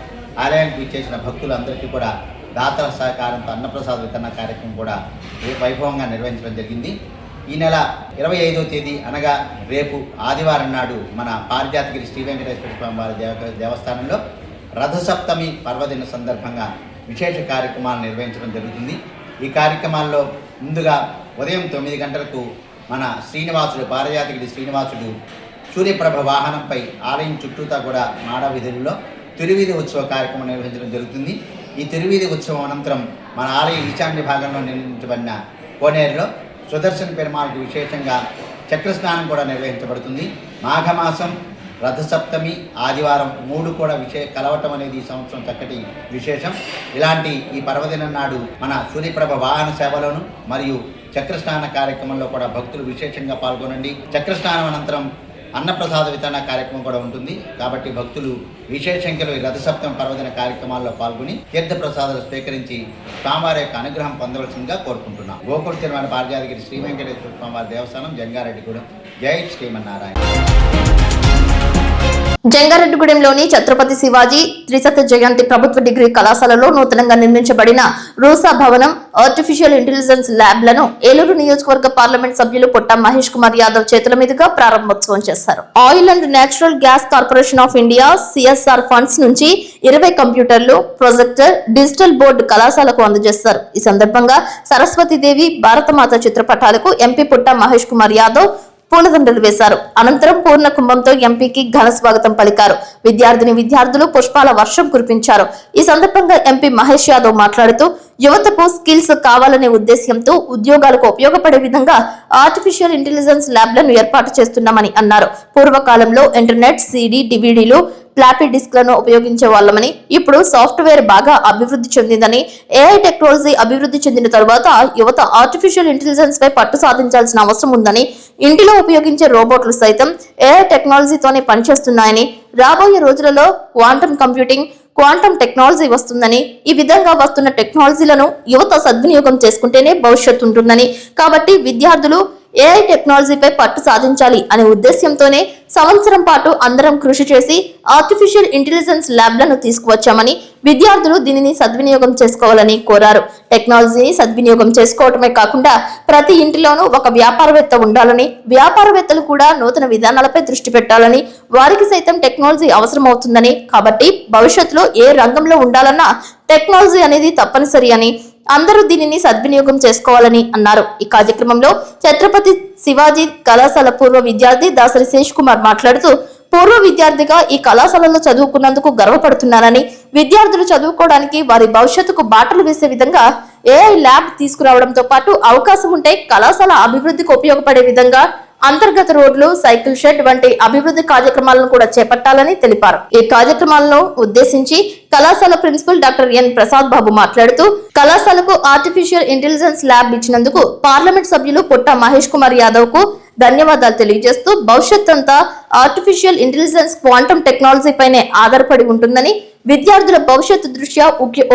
ఆలయానికి విచ్చేసిన భక్తులందరికీ కూడా దాతల సహకారంతో అన్నప్రసాద వితరణ కార్యక్రమం కూడా వైభవంగా నిర్వహించడం జరిగింది. ఈ నెల 25వ తేదీ అనగా రేపు ఆదివారం నాడు మన పారిజాతగిరి శ్రీ వెంకటేశ్వర స్వామి వారి దేవస్థానంలో రథసప్తమి పర్వదిన సందర్భంగా విశేష కార్యక్రమాలు నిర్వహించడం జరుగుతుంది. ఈ కార్యక్రమాల్లో ముందుగా ఉదయం 9 గంటలకు మన శ్రీనివాసుడు, పారిజాతగిరి శ్రీనివాసుడు సూర్యప్రభ వాహనంపై ఆలయం చుట్టూతా కూడా మాడ వీధుల్లో తిరువీధి ఉత్సవ కార్యక్రమం నిర్వహించడం జరుగుతుంది. ఈ తిరువీధి ఉత్సవం అనంతరం మన ఆలయ ఈశాన్య భాగంలో నిర్మించబడిన కోనేరులో సుదర్శన పెరుమాళకు విశేషంగా చక్రస్నానం కూడా నిర్వహించబడుతుంది. మాఘమాసం రథసప్తమి, ఆదివారం 3 కూడా కలవటం అనేది ఈ సంవత్సరం చక్కటి విశేషం. ఇలాంటి ఈ పర్వదినం నాడు మన సూర్యప్రభ వాహన సేవలోను మరియు చక్రస్నాన కార్యక్రమంలో కూడా భక్తులు విశేషంగా పాల్గొనండి. చక్రస్నానం అనంతరం అన్నప్రసాద వితరణ కార్యక్రమం కూడా ఉంటుంది. కాబట్టి భక్తులు విశేష సంఖ్యలో ఈ రథసప్తమి పర్వదిన కార్యక్రమాల్లో పాల్గొని తీర్థప్రసాదాలు స్వీకరించి స్వామివారి యొక్క అనుగ్రహం పొందవలసిందిగా కోరుకుంటున్నాం. గోకుల తిరుమల పార్జాదిగిరి శ్రీ వెంకటేశ్వర స్వామివారి దేవస్థానం, జంగారెడ్డిగూడెం. జై శ్రీమన్నారాయణ. జంగారెడ్డిగూడెంలోని ఛత్రపతి శివాజీ త్రిశత జయంతి ప్రభుత్వ డిగ్రీ కళాశాలలో నూతనంగా నిర్మించబడిన రూసా భవనం, ఆర్టిఫిషియల్ ఇంటెలిజెన్స్ ల్యాబ్లను ఏలూరు నియోజకవర్గ పార్లమెంట్ సభ్యులు పుట్ట మహేష్ కుమార్ యాదవ్ చేతుల మీదుగా ప్రారంభోత్సవం చేశారు. Oil and natural gas corporation of India CSR funds నుంచి 20 కంప్యూటర్లు, ప్రొజెక్టర్, డిజిటల్ బోర్డు కళాశాలకు అందజేస్తారు. ఈ సందర్భంగా సరస్వతీదేవి, భారతమాత చిత్రపటాలకు ఎంపీ పుట్ట మహేష్ కుమార్ యాదవ్ పూలదండలు వేశారు. అనంతరం పూర్ణ కుంభంతో ఎంపీకి ఘన స్వాగతం పలికారు. విద్యార్థులు పుష్పాల వర్షం కురిపించారు. ఈ సందర్భంగా ఎంపీ మహేష్ యాదవ్ మాట్లాడుతూ యువతకు స్కిల్స్ కావాలనే ఉద్దేశ్యంతో ఉద్యోగాలకు ఉపయోగపడే విధంగా ఆర్టిఫిషియల్ ఇంటెలిజెన్స్ ల్యాబ్లను ఏర్పాటు చేస్తున్నామని అన్నారు. పూర్వకాలంలో ఇంటర్నెట్, CD, DVDలు, ఫ్లాపీ డిస్క్లను ఉపయోగించే వాళ్ళమని, ఇప్పుడు సాఫ్ట్వేర్ బాగా అభివృద్ధి చెందిందని, AI టెక్నాలజీ అభివృద్ధి చెందిన తరువాత యువత ఆర్టిఫిషియల్ ఇంటెలిజెన్స్ పై పట్టు సాధించాల్సిన అవసరం ఉందని, ఇంటిలో ఉపయోగించే రోబోట్లు సైతం AI టెక్నాలజీతోనే పనిచేస్తున్నాయని, రాబోయే రోజులలో క్వాంటమ్ కంప్యూటింగ్, క్వాంటమ్ టెక్నాలజీ వస్తుందని, ఈ విధంగా వస్తున్న టెక్నాలజీలను యువత సద్వినియోగం చేసుకుంటేనే భవిష్యత్తు ఉంటుందని, కాబట్టి విద్యార్థులు AI టెక్నాలజీపై పట్టు సాధించాలి అనే ఉద్దేశ్యంతోనే సంవత్సరం పాటు అందరం కృషి చేసి ఆర్టిఫిషియల్ ఇంటెలిజెన్స్ ల్యాబ్లను తీసుకువచ్చామని, విద్యార్థులు దీనిని సద్వినియోగం చేసుకోవాలని కోరారు. టెక్నాలజీని సద్వినియోగం చేసుకోవటమే కాకుండా ప్రతి ఇంటిలోనూ ఒక వ్యాపారవేత్త ఉండాలని, వ్యాపారవేత్తలు కూడా నూతన విధానాలపై దృష్టి పెట్టాలని, వారికి సైతం టెక్నాలజీ అవసరం అవుతుందని, కాబట్టి భవిష్యత్తులో ఏ రంగంలో ఉండాలన్నా టెక్నాలజీ అనేది తప్పనిసరి అని, అందరూ దీనిని సద్వినియోగం చేసుకోవాలని అన్నారు. ఈ కార్యక్రమంలో ఛత్రపతి శివాజీ కళాశాల పూర్వ విద్యార్థి దాసరి శేష్ కుమార్ మాట్లాడుతూ, పూర్వ విద్యార్థిగా ఈ కళాశాలలో చదువుకున్నందుకు గర్వపడుతున్నానని, విద్యార్థులు చదువుకోవడానికి వారి భవిష్యత్తుకు బాటలు వేసే విధంగా AI ల్యాబ్ తీసుకురావడంతో పాటు అవకాశం ఉంటే కళాశాల అభివృద్ధికి ఉపయోగపడే విధంగా అంతర్గత రోడ్లు, సైకిల్ షెడ్ వంటి అభివృద్ధి కార్యక్రమాలను కూడా చేపట్టాలని తెలిపారు. ఈ కార్యక్రమాలను ఉద్దేశించి కళాశాల principal doctor N Prasad Babu మాట్లాడుతూ, కళాశాలకు ఆర్టిఫిషియల్ ఇంటెలిజెన్స్ ల్యాబ్ ఇచ్చినందుకు పార్లమెంట్ సభ్యులు పుట్ట మహేష్ కుమార్ యాదవ్ కు ధన్యవాదాలు తెలియజేస్తూ, భవిష్యత్ అంతా ఆర్టిఫిషియల్ ఇంటెలిజెన్స్, క్వాంటమ్ టెక్నాలజీ పైనే ఆధారపడి ఉంటుందని, విద్యార్థుల భవిష్యత్తు దృష్ట్యా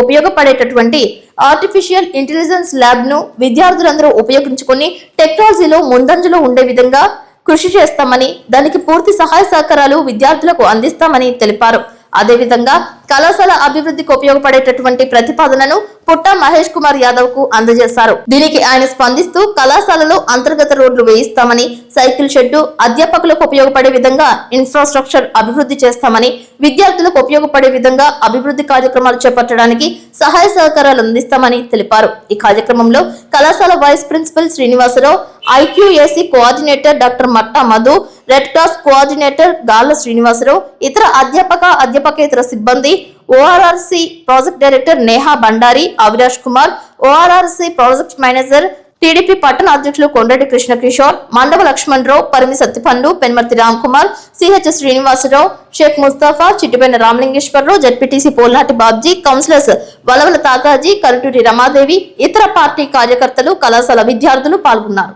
ఉపయోగపడేటటువంటి ఆర్టిఫిషియల్ ఇంటెలిజెన్స్ ల్యాబ్ ను విద్యార్థులందరూ ఉపయోగించుకొని టెక్నాలజీలో ముందంజలో ఉండే విధంగా కృషి చేస్తామని, దానికి పూర్తి సహాయ సహకారాలు విద్యార్థులకు అందిస్తామని తెలిపారు. అదేవిధంగా కళాశాల అభివృద్ధికి ఉపయోగపడేటటువంటి ప్రతిపాదనను పుట్ట మహేష్ కుమార్ యాదవ్ కు అందజేశారు. దీనికి ఆయన స్పందిస్తూ, కళాశాలలో అంతర్గత రోడ్లు వేయిస్తామని, సైకిల్ షెడ్డు, అధ్యాపకులకు ఉపయోగపడే విధంగా ఇన్ఫ్రాస్ట్రక్చర్ అభివృద్ధి చేస్తామని, విద్యార్థులకు ఉపయోగపడే విధంగా అభివృద్ధి కార్యక్రమాలు చేపట్టడానికి సహాయ సహకారాలు అందిస్తామని తెలిపారు. ఈ కార్యక్రమంలో కళాశాల vice principal Srinivasarao, IQAC coordinator doctor Matta Madhu, red cross coordinator Galla Srinivasarao, ఇతర అధ్యాపకేతర సిబ్బంది, ORRC project director Neha Bandari, Avinash Kumar, ORRC project manager, TDP పట్టణ అధ్యక్షులు Kondeti Krishna Kishore, Mandava Laxman Rao, Parimi Sattipandu, Penmarthi Ram Kumar, CH Srinivasarao, Sheikh Mustafa, Chittipaina Ramalingeswararao, ZPTC Polnati Babji, councillors Valavala Tataji, Karuturi Ramadevi, ఇతర పార్టీ కార్యకర్తలు, కళాశాల విద్యార్థులు పాల్గొన్నారు.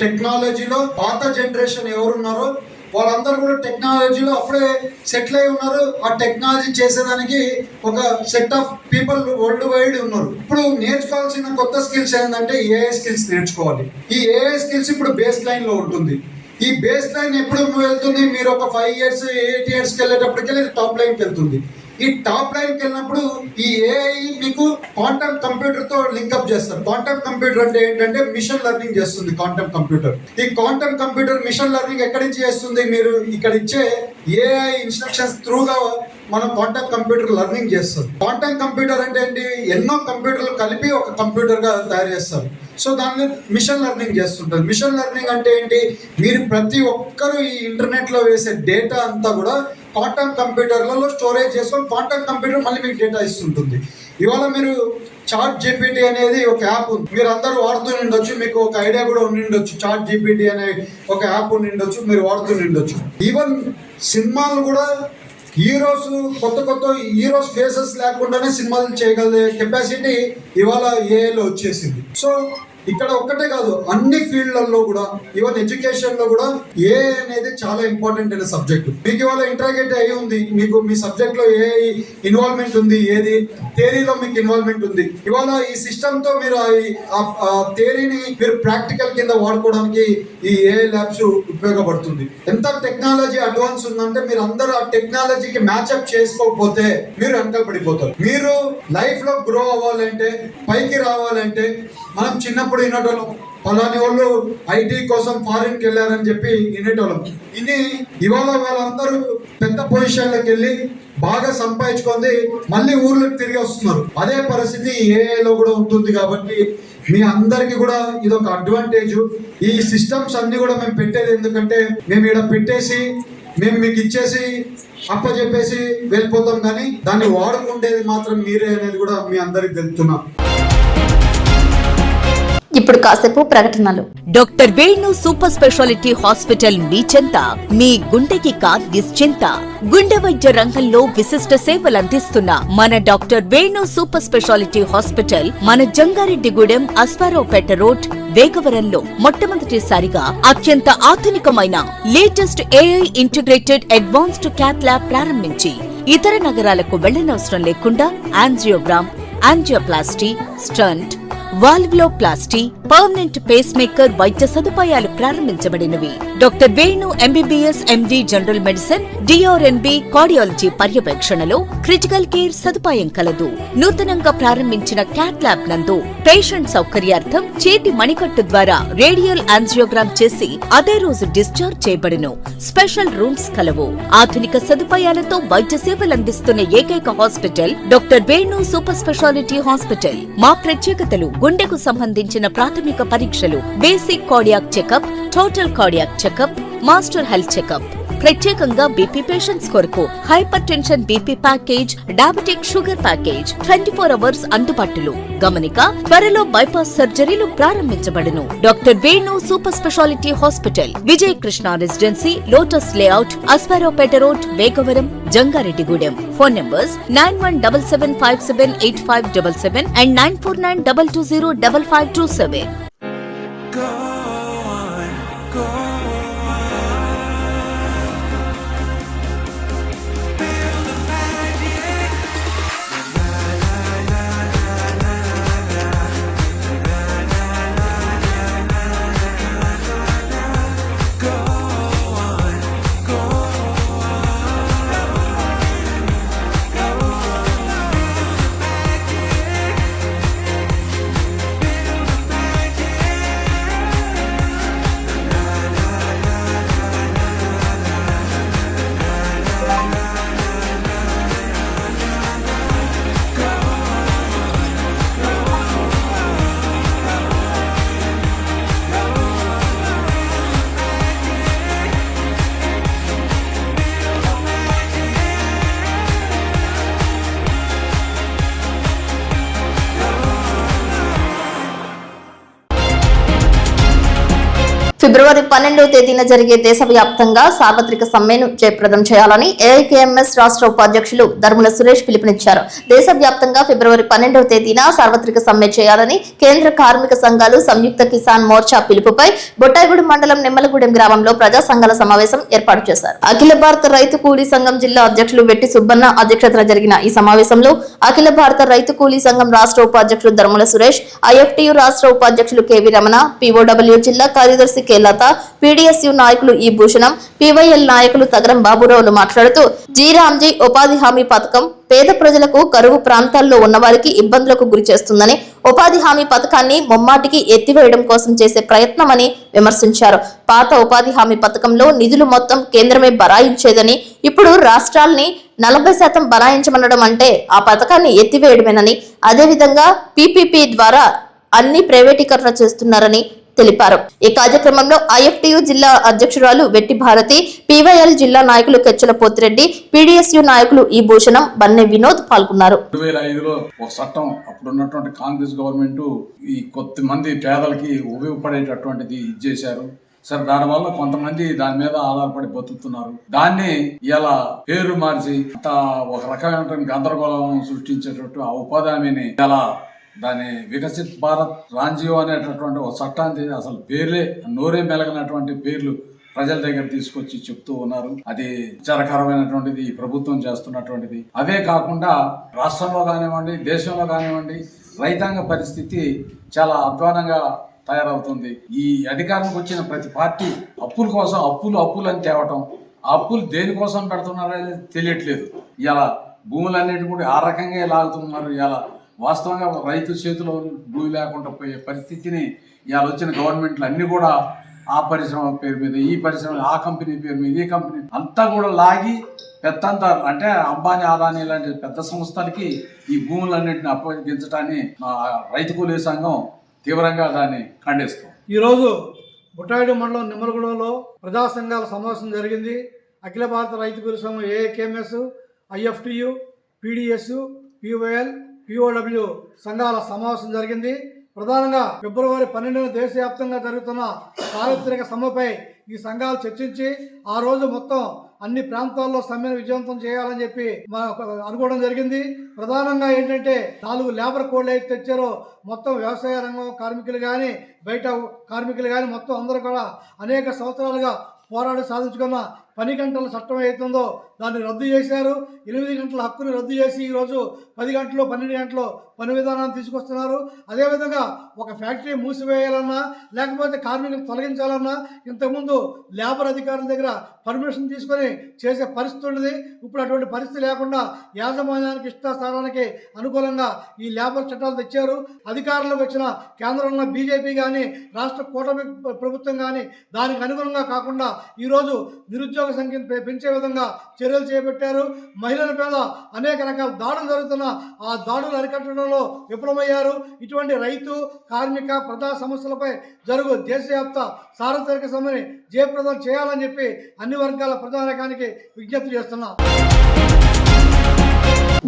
టెక్నాలజీలో పాత జనరేషన్ ఎవరున్నారో వాళ్ళందరూ కూడా టెక్నాలజీలో అప్పుడే సెటిల్ అయి ఉన్నారు. ఆ టెక్నాలజీ చేసేదానికి ఒక set of people world wide ఉన్నారు. ఇప్పుడు నేర్చుకోవాల్సిన కొత్త స్కిల్స్ ఏంటంటే AI స్కిల్స్ నేర్చుకోవాలి. ఈ AI స్కిల్స్ ఇప్పుడు బేస్ లైన్ లో ఉంటుంది. ఈ బేస్ లైన్ ఎప్పుడు వెళ్తుంది? మీరు ఒక 5 years 8 yearsకి వెళ్ళేటప్పటికెళ్ళి టాప్ లైన్కి వెళ్తుంది. ఈ టాప్ లైన్కి వెళ్ళినప్పుడు ఈ AI మీకు క్వాంటమ్ కంప్యూటర్ తో లింక్అప్ చేస్తారు. క్వాంటమ్ కంప్యూటర్ అంటే ఏంటంటే మిషన్ లెర్నింగ్ చేస్తుంది. క్వాంటమ్ కంప్యూటర్, ఈ క్వాంటమ్ కంప్యూటర్ మిషన్ లెర్నింగ్ ఎక్కడి నుంచి చేస్తుంది? మీరు ఇక్కడ ఇచ్చే AI ఇన్స్ట్రక్షన్స్ త్రూగా మనం క్వాంటమ్ కంప్యూటర్ లెర్నింగ్ చేస్తుంది. క్వాంటమ్ కంప్యూటర్ అంటే ఏంటి? ఎన్నో కంప్యూటర్లు కలిపి ఒక కంప్యూటర్ గా తయారు చేస్తారు. సో దాన్ని మిషన్ లెర్నింగ్ చేస్తుంటుంది. మిషన్ లెర్నింగ్ అంటే ఏంటి? మీరు ప్రతి ఒక్కరు ఈ ఇంటర్నెట్ లో వేసే డేటా అంతా కూడా క్వాంటమ్ కంప్యూటర్లలో స్టోరేజ్ చేసుకొని క్వాంటమ్ కంప్యూటర్ మళ్ళీ మీకు డేటా ఇస్తుంటుంది. ఇవాళ మీరు చాట్ జీపీటీ అనేది ఒక యాప్ ఉంది, మీరు అందరూ వాడుతూ ఉండొచ్చు, మీకు ఒక ఐడియా కూడా ఉండిండొచ్చు. చాట్ జీపీటీ అనే ఒక యాప్ ఉండిండొచ్చు, మీరు వాడుతూ ఉండొచ్చు. ఈవెన్ సినిమాలు కూడా హీరోస్ కొత్త హీరోస్ ఫేసెస్ లేకుండానే సినిమాలు చేయగలిగే కెపాసిటీ ఇవాళ ఏఐలో వచ్చేసింది. సో ఇక్కడ ఒక్కటే కాదు, అన్ని ఫీల్డ్లలో కూడా, ఈవెన్ ఎడ్యుకేషన్ లో కూడా ఏఐ అనేది చాలా ఇంపార్టెంట్ అయిన సబ్జెక్ట్. మీకు ఇవాళ ఇంట్రాగేట్ అయ్యి ఉంది, మీకు మీ సబ్జెక్ట్ లో ఏఐ ఇన్వాల్వ్మెంట్ ఉంది, ఏది థియరీలో మీకు ఇన్వాల్వ్మెంట్ ఉంది. ఇవాళ ఈ సిస్టమ్ తో మీరు ఆ థియరీని మీరు ప్రాక్టికల్ కింద వాడుకోవడానికి ఈ ఏఐ ల్యాబ్స్ ఉపయోగపడుతుంది. ఎంత టెక్నాలజీ అడ్వాన్స్ ఉందంటే మీరు అందరూ ఆ టెక్నాలజీకి మ్యాచ్అప్ చేసుకోకపోతే మీరు వెనకాల పడిపోతారు. మీరు లైఫ్ లో గ్రో అవ్వాలంటే, పైకి రావాలంటే, మనం చిన్నప్పుడు వినేటోళ్ళం పలాని వాళ్ళు ఐటీ కోసం ఫారిన్ కి వెళ్ళారని చెప్పి వినేటోళ్ళం. ఇవాళ వాళ్ళందరూ పెద్ద పొజిషన్లకు వెళ్ళి బాగా సంపాదించుకుంది మళ్ళీ ఊర్లోకి తిరిగి వస్తున్నారు. అదే పరిస్థితి ఏఐలో కూడా ఉంటుంది. కాబట్టి మీ అందరికి కూడా ఇది ఒక అడ్వాంటేజ్. ఈ సిస్టమ్స్ అన్ని కూడా మేము పెట్టేది ఎందుకంటే మేము ఇక్కడ పెట్టేసి మేము మీకు ఇచ్చేసి అప్పచెప్పేసి వెళ్ళిపోతాం, కానీ దాన్ని వాడుకుంటేది మాత్రం మీరే అనేది కూడా మీ అందరికి తెలుపుతున్నాం. ఇప్పుడు కాసేపు ప్రకటనలు. Doctor Venu super speciality hospital మీ చెంత, మీ గుండెకి నిశ్చింత. గుండె వైద్య రంగంలో విశిష్ట సేవలు అందిస్తున్న మన doctor Venu super speciality hospital మన జంగారెడ్డిగూడెం అస్పారావుపేట రోడ్ వేగవరంలో మొట్టమొదటిసారిగా అత్యంత ఆధునికమైన latest AI integrated advanced cath lab ప్రారంభించి ఇతర నగరాలకు వెళ్లనవసరం లేకుండా angiogram, angioplasty, stent, valvuloplasty, permanent pacemaker వైద్య సదుపాయాలు ప్రారంభించబడినవి. Doctor Venu MBBS MD general medicine, DRNB cardiology పర్యవేక్షణలో క్రిటికల్ కేర్ సదుపాయం కలదు. నూతనంగా ప్రారంభించిన క్యాట్ ల్యాబ్ నందు పేషెంట్ సౌకర్యార్థం చేతి మణికట్టు ద్వారా రేడియల్ యాంజియోగ్రామ్ చేసి అదే రోజు డిశ్చార్జ్ చేయబడును. స్పెషల్ రూమ్స్ కలవు. ఆధునిక సదుపాయాలతో వైద్య సేవలు అందిస్తున్న ఏకైక hospital doctor Venu super speciality hospital. మా ప్రత్యేకతలు: గుండెకు సంబంధించిన ప్రాథమిక పరీక్షలు, basic cardiac checkup, total cardiac checkup, master health checkup. ప్రత్యేకంగా బీపీ పేషెంట్స్ కొరకు hypertension BP package, diabetic sugar package 24 hours అందుబాటులో. గమనిక: త్వరలో బైపాస్ సర్జరీలు ప్రారంభించబడును. Doctor Venu super speciality hospital, Vijay Krishna residency, lotus layout, Aswaraopeta road, Vegavaram, Jangareddygudem. Phone numbers 9177578577 and 9492205527. ఫిబ్రవరి 12వ తేదీన జరిగే దేశవ్యాప్తంగా సార్వత్రిక సమ్మెను జయప్రదం చేయాలని ఏఐకేఎంఎస్ రాష్ట్ర ఉపాధ్యక్షులు ధర్ముల సురేష్ పిలుపునిచ్చారు. దేశవ్యాప్తంగా ఫిబ్రవరి 12వ తేదీన సార్వత్రిక సమ్మె చేయాలని కేంద్ర కార్మిక సంఘాలు సంయుక్త కిసాన్ మోర్చా పిలుపుపై బొట్టాయిగూడెం మండలం నిమ్మలగూడెం గ్రామంలో ప్రజా సంఘాల సమావేశం ఏర్పాటు చేశారు. అఖిల భారత రైతు కూలీ సంఘం జిల్లా అధ్యక్షులు వెట్టి సుబ్బన్న అధ్యక్షతన జరిగిన ఈ సమావేశంలో అఖిల భారత రైతు కూలీ సంఘం రాష్ట్ర ఉపాధ్యక్షులు ధర్ముల సురేష్, ఐఎఫ్టియు రాష్ట్ర ఉపాధ్యక్షులు కెవి రమణ, పిఓడబ్ల్యూ జిల్లా కార్యదర్శి లత, పీడీఎస్యు నాయకులు ఈ భూషణం, పీవైఎల్ నాయకులు తగరం బాబురావులు మాట్లాడుతూ జీరాంజీ ఉపాధి హామీ పథకం పేద ప్రజలకు కరువు ప్రాంతాల్లో ఉన్నవారికి ఇబ్బందులకు గురి చేస్తుందని, ఉపాధి హామీ పథకాన్ని ముమ్మాటికి ఎత్తివేయడం కోసం చేసే ప్రయత్నమని విమర్శించారు. పాత ఉపాధి హామీ పథకంలో నిధులు మొత్తం కేంద్రమే బరాయించేదని, ఇప్పుడు రాష్ట్రాల్ని 40% బరాయించమనడం అంటే ఆ పథకాన్ని ఎత్తివేయడమేనని, అదేవిధంగా పీపీపీ ద్వారా అన్ని ప్రైవేటీకరణ చేస్తున్నారని, తెలిపారు. ఈ కార్యక్రమంలో IFTU జిల్లా అధ్యక్షురాలు వెట్టి భారతి, PYL జిల్లా నాయకులు కెచ్చల పోతిరెడ్డి, PDSU నాయకులు ఈ భూషణం, బన్నె వినోద్ పాల్గొన్నారు. 2005లో ఒక చట్టం అప్పుడు ఉన్నటువంటి కాంగ్రెస్ గవర్నమెంట్ ఈ కొద్దిమంది పేదలకి ఉపయోగపడేటటువంటిది ఇచ్చేశారు. సరే, దానివల్ల కొంతమంది దాని మీద ఆధారపడి బతుకుతున్నారు. దాన్ని ఇలా పేరు మార్చి ఒక రకమైనటువంటి గందరగోళం సృష్టించేటట్టు ఆ ఉపాధి హామీని ఇలా దాని వికసిత్ భారత్ రాంజీవ్ అనేటటువంటి ఒక చట్టాన్ని అసలు పేర్లే నోరే మెలగనటువంటి పేర్లు ప్రజల దగ్గర తీసుకొచ్చి చెప్తూ ఉన్నారు. అది విచారకరమైనటువంటిది ఈ ప్రభుత్వం చేస్తున్నటువంటిది. అదే కాకుండా రాష్ట్రంలో కానివ్వండి, దేశంలో కానివ్వండి, రైతాంగ పరిస్థితి చాలా అధ్వానంగా తయారవుతుంది. ఈ అధికారానికి వచ్చిన ప్రతి పార్టీ అప్పుల కోసం అప్పులు అని తేవటం, ఆ అప్పులు దేనికోసం పెడుతున్నారనేది తెలియట్లేదు. ఇలా భూములన్నిటి కూడా ఆ రకంగా లాగుతున్నారు. ఇలా వాస్తవంగా రైతు చేతిలో భూమి లేకుండా పోయే పరిస్థితిని ఇవాళ వచ్చిన గవర్నమెంట్లు అన్ని కూడా ఆ పరిశ్రమ పేరు మీద, ఈ పరిశ్రమ, ఆ కంపెనీ పేరు మీద, ఈ కంపెనీ అంతా కూడా లాగి పెద్దంతా అంటే అంబానీ, అదానీ లాంటి పెద్ద సంస్థలకి ఈ భూములన్నింటిని అప్పగించడాన్ని రైతు కూలీ సంఘం తీవ్రంగా దాన్ని ఖండిస్తాం. ఈరోజు బుట్టాయిడు మండలం నిమ్మలగూడలో ప్రజా సంఘాల సమావేశం జరిగింది. అఖిల భారత రైతు కూలీ సంఘం AIKMS, IFTU, PDSU, PYL, POW సంఘాల సమావేశం జరిగింది. ప్రధానంగా ఫిబ్రవరి 12న దేశవ్యాప్తంగా జరుగుతున్న చారిత్రక సమ్మెపై ఈ సంఘాలు చర్చించి ఆ రోజు మొత్తం అన్ని ప్రాంతాల్లో సమ్మెను విజయవంతం చేయాలని చెప్పి అనుకోవడం జరిగింది. ప్రధానంగా ఏంటంటే 4 లేబర్ కోడ్లు అయితే తెచ్చారో మొత్తం వ్యవసాయ రంగం కార్మికులు కానీ, బయట కార్మికులు కానీ మొత్తం అందరూ కూడా అనేక సంవత్సరాలుగా పోరాడి సాధించుకున్న 10 గంటల చట్టం అవుతుందో దాన్ని రద్దు చేశారు. 8 గంటల హక్కుని రద్దు చేసి ఈరోజు 10 గంటలు 12 గంటలు పని విధానాన్ని తీసుకొస్తున్నారు. అదేవిధంగా ఒక ఫ్యాక్టరీ మూసివేయాలన్నా లేకపోతే కార్మికులు తొలగించాలన్నా ఇంతకుముందు లేబర్ అధికారుల దగ్గర పర్మిషన్ తీసుకొని చేసే పరిస్థితి ఉండేది. ఇప్పుడు అటువంటి పరిస్థితి లేకుండా యాజమాన్యానికి ఇష్టాస్థానానికి అనుకూలంగా ఈ లేబర్ చట్టాలు తెచ్చారు. అధికారంలోకి వచ్చిన కేంద్రంలో BJP కానీ, రాష్ట్ర కూటమి ప్రభుత్వం కానీ దానికి అనుగుణంగా కాకుండా ఈరోజు నిరుద్యోగ సంఖ్యను పెంచే విధంగా చర్యలు చేపట్టారు. మహిళల మీద అనేక రకాల దాడులు జరుగుతున్న ఆ దాడులు అరికట్టడంలో విఫలమయ్యారు. ఇటువంటి రైతు, కార్మిక, ప్రజా సమస్యలపై జరుగు దేశవ్యాప్త సార్వత్రిక సమ్మెని జయప్రదం చేయాలని చెప్పి అన్ని వర్గాల ప్రజానీకానికి విజ్ఞప్తి చేస్తున్నాం.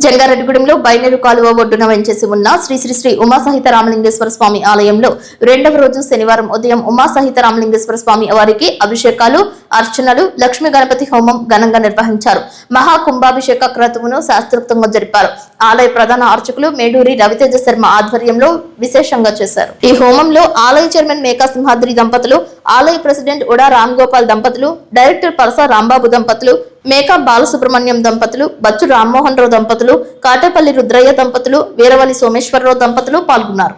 జంగారెడ్డిగూడెంలో బైనేరు కాలువ ఒడ్డున వెంచేసి ఉన్న శ్రీ శ్రీ శ్రీ ఉమాసహిత రామలింగేశ్వర స్వామి ఆలయంలో 2వ రోజు శనివారం ఉదయం ఉమాసహిత రామలింగేశ్వర స్వామి వారికి అభిషేకాలు, అర్చనలు, లక్ష్మీ గణపతి హోమం ఘనంగా నిర్వహించారు. మహాకుంభాభిషేక క్రతువును శాస్త్రోక్తంగా జరిపారు. ఆలయ ప్రధాన అర్చకులు మేడూరి రవితేజ శర్మ ఆధ్వర్యంలో విశేషంగా చేశారు. ఈ హోమంలో ఆలయ చైర్మన్ మేకా సింహాద్రి దంపతులు, ఆలయ ప్రెసిడెంట్ ఉడా రామ్ గోపాల్ దంపతులు, డైరెక్టర్ పరస రాంబాబు దంపతులు, మేకా బాలసుబ్రహ్మణ్యం దంపతులు, బచ్చు రామ్మోహన్ రావు దంపతులు, కాటేపల్లి రుద్రయ్య దంపతులు, వీరవల్లి సోమేశ్వరరావు దంపతులు పాల్గొన్నారు.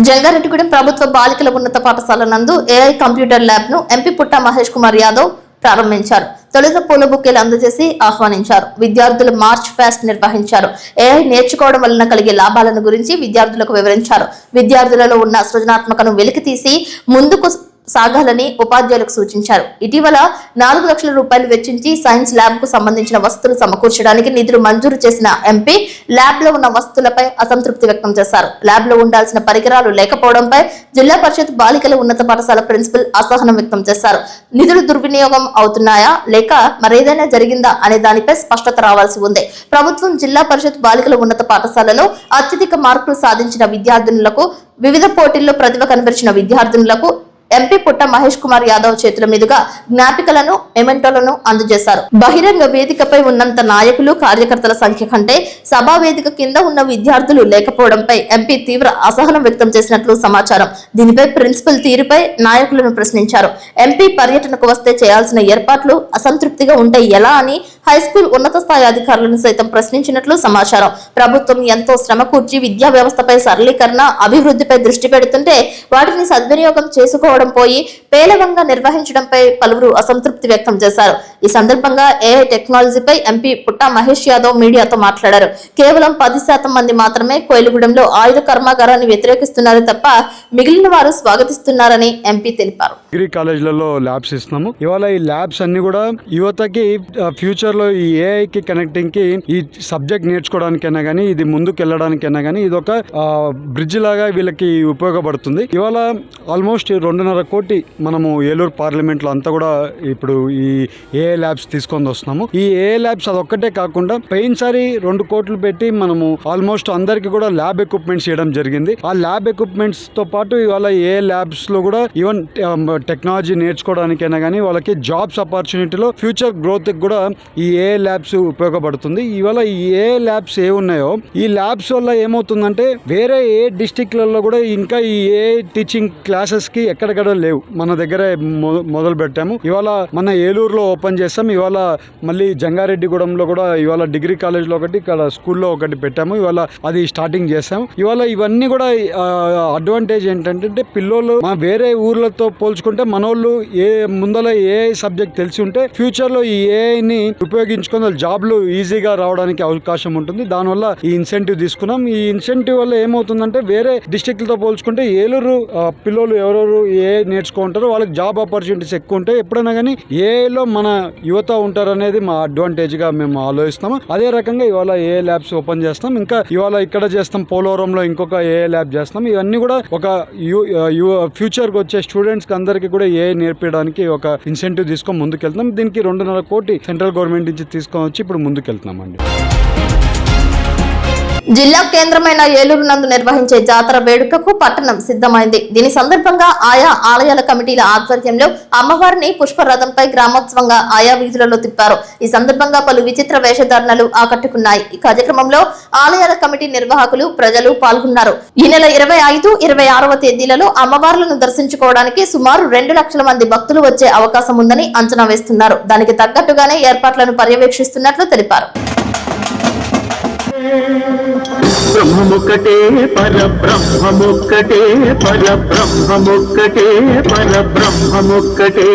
జంగారెడ్డిగూడెం ప్రభుత్వ బాలికల ఉన్నత పాఠశాల నందు AI కంప్యూటర్ ల్యాబ్ ను ఎంపీ పుట్ట మహేష్ కుమార్ యాదవ్ ప్రారంభించారు. తొలుత పూల బుకేలు అందజేసి ఆహ్వానించారు. విద్యార్థులు మార్చ్ ఫాస్ట్ నిర్వహించారు. AI నేర్చుకోవడం వలన కలిగే లాభాలను గురించి విద్యార్థులకు వివరించారు. విద్యార్థులలో ఉన్న సృజనాత్మకను వెలికి తీసి ముందుకు సాగాలని ఉపాధ్యాయులకు సూచించారు. ఇటీవల 4 లక్షల రూపాయలు వెచ్చించి సైన్స్ ల్యాబ్ కు సంబంధించిన వస్తువులు సమకూర్చడానికి నిధులు మంజూరు చేసిన ఎంపీ ల్యాబ్ లో ఉన్న వస్తువులపై అసంతృప్తి వ్యక్తం చేశారు. ల్యాబ్ లో ఉండాల్సిన పరికరాలు లేకపోవడంపై జిల్లా పరిషత్ బాలికల ఉన్నత పాఠశాల ప్రిన్సిపల్ అసహనం వ్యక్తం చేశారు. నిధులు దుర్వినియోగం అవుతున్నాయా లేక మరేదైనా జరిగిందా అనే దానిపై స్పష్టత రావాల్సి ఉంది. ప్రభుత్వం జిల్లా పరిషత్ బాలికల ఉన్నత పాఠశాలలో అత్యధిక మార్కులు సాధించిన విద్యార్థినులకు, వివిధ పోటీల్లో ప్రతిభ కనబరిచిన విద్యార్థినులకు ఎంపీ పుట్ట మహేష్ కుమార్ యాదవ్ చేతుల మీదుగా జ్ఞాపికలను, మెమెంటోలను అందజేశారు. బహిరంగ వేదికపై ఉన్నంత నాయకులు, కార్యకర్తల సంఖ్య కంటే సభా వేదిక కింద ఉన్న విద్యార్థులు లేకపోవడంపై ఎంపీ తీవ్ర అసహనం వ్యక్తం చేసినట్లు సమాచారం. దీనిపై ప్రిన్సిపల్ తీరుపై నాయకులను ప్రశ్నించారు. ఎంపీ పర్యటనకు వస్తే చేయాల్సిన ఏర్పాట్లు అసంతృప్తిగా ఉంటే ఎలా అని హైస్కూల్ ఉన్నత స్థాయి అధికారులను సైతం ప్రశ్నించినట్లు సమాచారం. ప్రభుత్వం ఎంతో శ్రమ కూర్చి విద్యా వ్యవస్థపై సరళీకరణ, అభివృద్ధిపై దృష్టి పెడుతుంటే వాటిని సద్వినియోగం చేసుకోవడం లేకపోవడం పోయి పేలవంగా నిర్వహించడంపై పలువురు అసంతృప్తి వ్యక్తం చేశారు. ఈ సందర్భంగా ఏఐ టెక్నాలజీపై ఎంపీ పుట్టా మహేష్ యాదవ్ మీడియాతో మాట్లాడారు. కేవలం 10% మంది మాత్రమే కోయిలగూడెంలో ఆయుధ కర్మాగారాన్ని వ్యతిరేకిస్తున్నారు తప్ప మిగిలిన వారు స్వాగతిస్తున్నారని ఎంపీ తెలిపారు. డిగ్రీ కాలేజీలలో ల్యాబ్స్ ఇస్తున్నాము. ఇవాళ ఈ ల్యాబ్స్ అన్ని కూడా యువతకి ఫ్యూచర్ లో ఈ ఏఐ కి కనెక్టింగ్ కి ఈ సబ్జెక్ట్ నేర్చుకోవడానికైనా కానీ ఇది ముందుకు వెళ్ళడానికైనా కానీ ఇది ఒక బ్రిడ్జ్ లాగా వీళ్ళకి ఉపయోగపడుతుంది. ఇవాళ ఆల్మోస్ట్ 2.5 కోటి మనము ఏలూరు పార్లమెంట్ లో అంతా కూడా ఇప్పుడు ఈ ఏఐ ల్యాబ్స్ తీసుకొని వస్తున్నాము. ఈ ఏఐ ల్యాబ్స్ అదొక్కటే కాకుండా పోయినసారి 2 కోట్లు పెట్టి మనము ఆల్మోస్ట్ అందరికి కూడా ల్యాబ్ ఎక్విప్మెంట్స్ చేయడం జరిగింది. ఆ ల్యాబ్ ఎక్విప్మెంట్స్ తో పాటు ఇవాళ ఏఐ ల్యాబ్స్ లో కూడా ఈవెన్ టెక్నాలజీ నేర్చుకోవడానికైనా కానీ వాళ్ళకి జాబ్స్ ఆపర్చునిటీలో ఫ్యూచర్ గ్రోత్ కూడా ఈ ఏఐ ల్యాబ్స్ ఉపయోగపడుతుంది. ఇవాళ ఈ ఏఐ ల్యాబ్స్ ఏ ఉన్నాయో ఈ ల్యాబ్స్ వల్ల ఏమవుతుందంటే వేరే ఏ డిస్ట్రిక్ట్లలో కూడా ఇంకా ఈ ఏఐ టీచింగ్ క్లాసెస్ కి ఎక్కడెక్కడ లేవు. మన దగ్గర మొదలు పెట్టాము. ఇవాళ మన ఏలూరులో ఓపెన్ చేస్తాం. ఇవాళ మళ్ళీ జంగారెడ్డిగూడెంలో కూడా ఇవాళ డిగ్రీ కాలేజ్లో ఒకటి, ఇక్కడ స్కూల్లో ఒకటి పెట్టాము. ఇవాళ అది స్టార్టింగ్ చేస్తాము. ఇవాళ ఇవన్నీ కూడా అడ్వాంటేజ్ ఏంటంటే పిల్లలు వేరే ఊర్లతో పోల్చుకుంటే మనోళ్ళు ముందల ఏఐ సబ్జెక్ట్ తెలిసి ఉంటే ఫ్యూచర్ లో ఈ ఏఐని ఉపయోగించుకొని జాబ్లు ఈజీగా రావడానికి అవకాశం ఉంటుంది. దానివల్ల ఈ ఇన్సెంటివ్ తీసుకున్నాం. ఈ ఇన్సెంటివ్ వల్ల ఏమవుతుందంటే వేరే డిస్ట్రిక్ట్లతో పోల్చుకుంటే ఏలూరు పిల్లలు ఎవరెవరు ఏఐ నేర్చుకుంటారో వాళ్ళకి జాబ్ ఆపర్చునిటీస్ ఎక్కువ ఉంటాయి. ఎప్పుడైనా కానీ ఏఐలో మన యువత ఉంటారు అనేది మా అడ్వాంటేజ్ గా మేము ఆలోచిస్తాము. అదే రకంగా ఇవాళ ఏఐ ల్యాబ్స్ ఓపెన్ చేస్తాం. ఇంకా ఇవాళ ఇక్కడ చేస్తాం, పోలవరంలో ఇంకొక ఏఐ ల్యాబ్ చేస్తాం. ఇవన్నీ కూడా ఒక ఫ్యూచర్ కి వచ్చే స్టూడెంట్స్ కి అందరికీ కూడా ఏఐ నేర్పించడానికి ఒక ఇన్సెంటివ్ తీసుకొని ముందుకెళ్తాం. దీనికి 2.5 కోటి సెంట్రల్ గవర్నమెంట్ నుంచి తీసుకొని వచ్చి ఇప్పుడు ముందుకెళ్తున్నామండి. జిల్లా కేంద్రమైన ఏలూరు నందు నిర్వహించే జాతర వేడుకకు పట్టణం సిద్ధమైంది. దీని సందర్భంగా ఆయా ఆలయాల కమిటీల ఆధ్వర్యంలో అమ్మవారిని పుష్పరథంపై గ్రామోత్సవంగా ఆయా వీధులలో తిప్పారు. ఈ సందర్భంగా పలు విచిత్ర వేషధారణలు ఆకట్టుకున్నాయి. ఈ కార్యక్రమంలో ఆలయాల కమిటీ నిర్వాహకులు, ప్రజలు పాల్గొన్నారు. ఈ నెల 25, 26వ తేదీలలో అమ్మవార్లను దర్శించుకోవడానికి సుమారు 2 లక్షల మంది భక్తులు వచ్చే అవకాశం ఉందని అంచనా వేస్తున్నారు. దానికి తగ్గట్టుగానే ఏర్పాట్లను పర్యవేక్షిస్తున్నట్లు తెలిపారు. బ్రహ్మముక్కటే పరబ్రహ్మముక్కటే పరబ్రహ్మముక్కటే పరబ్రహ్మముక్కటే.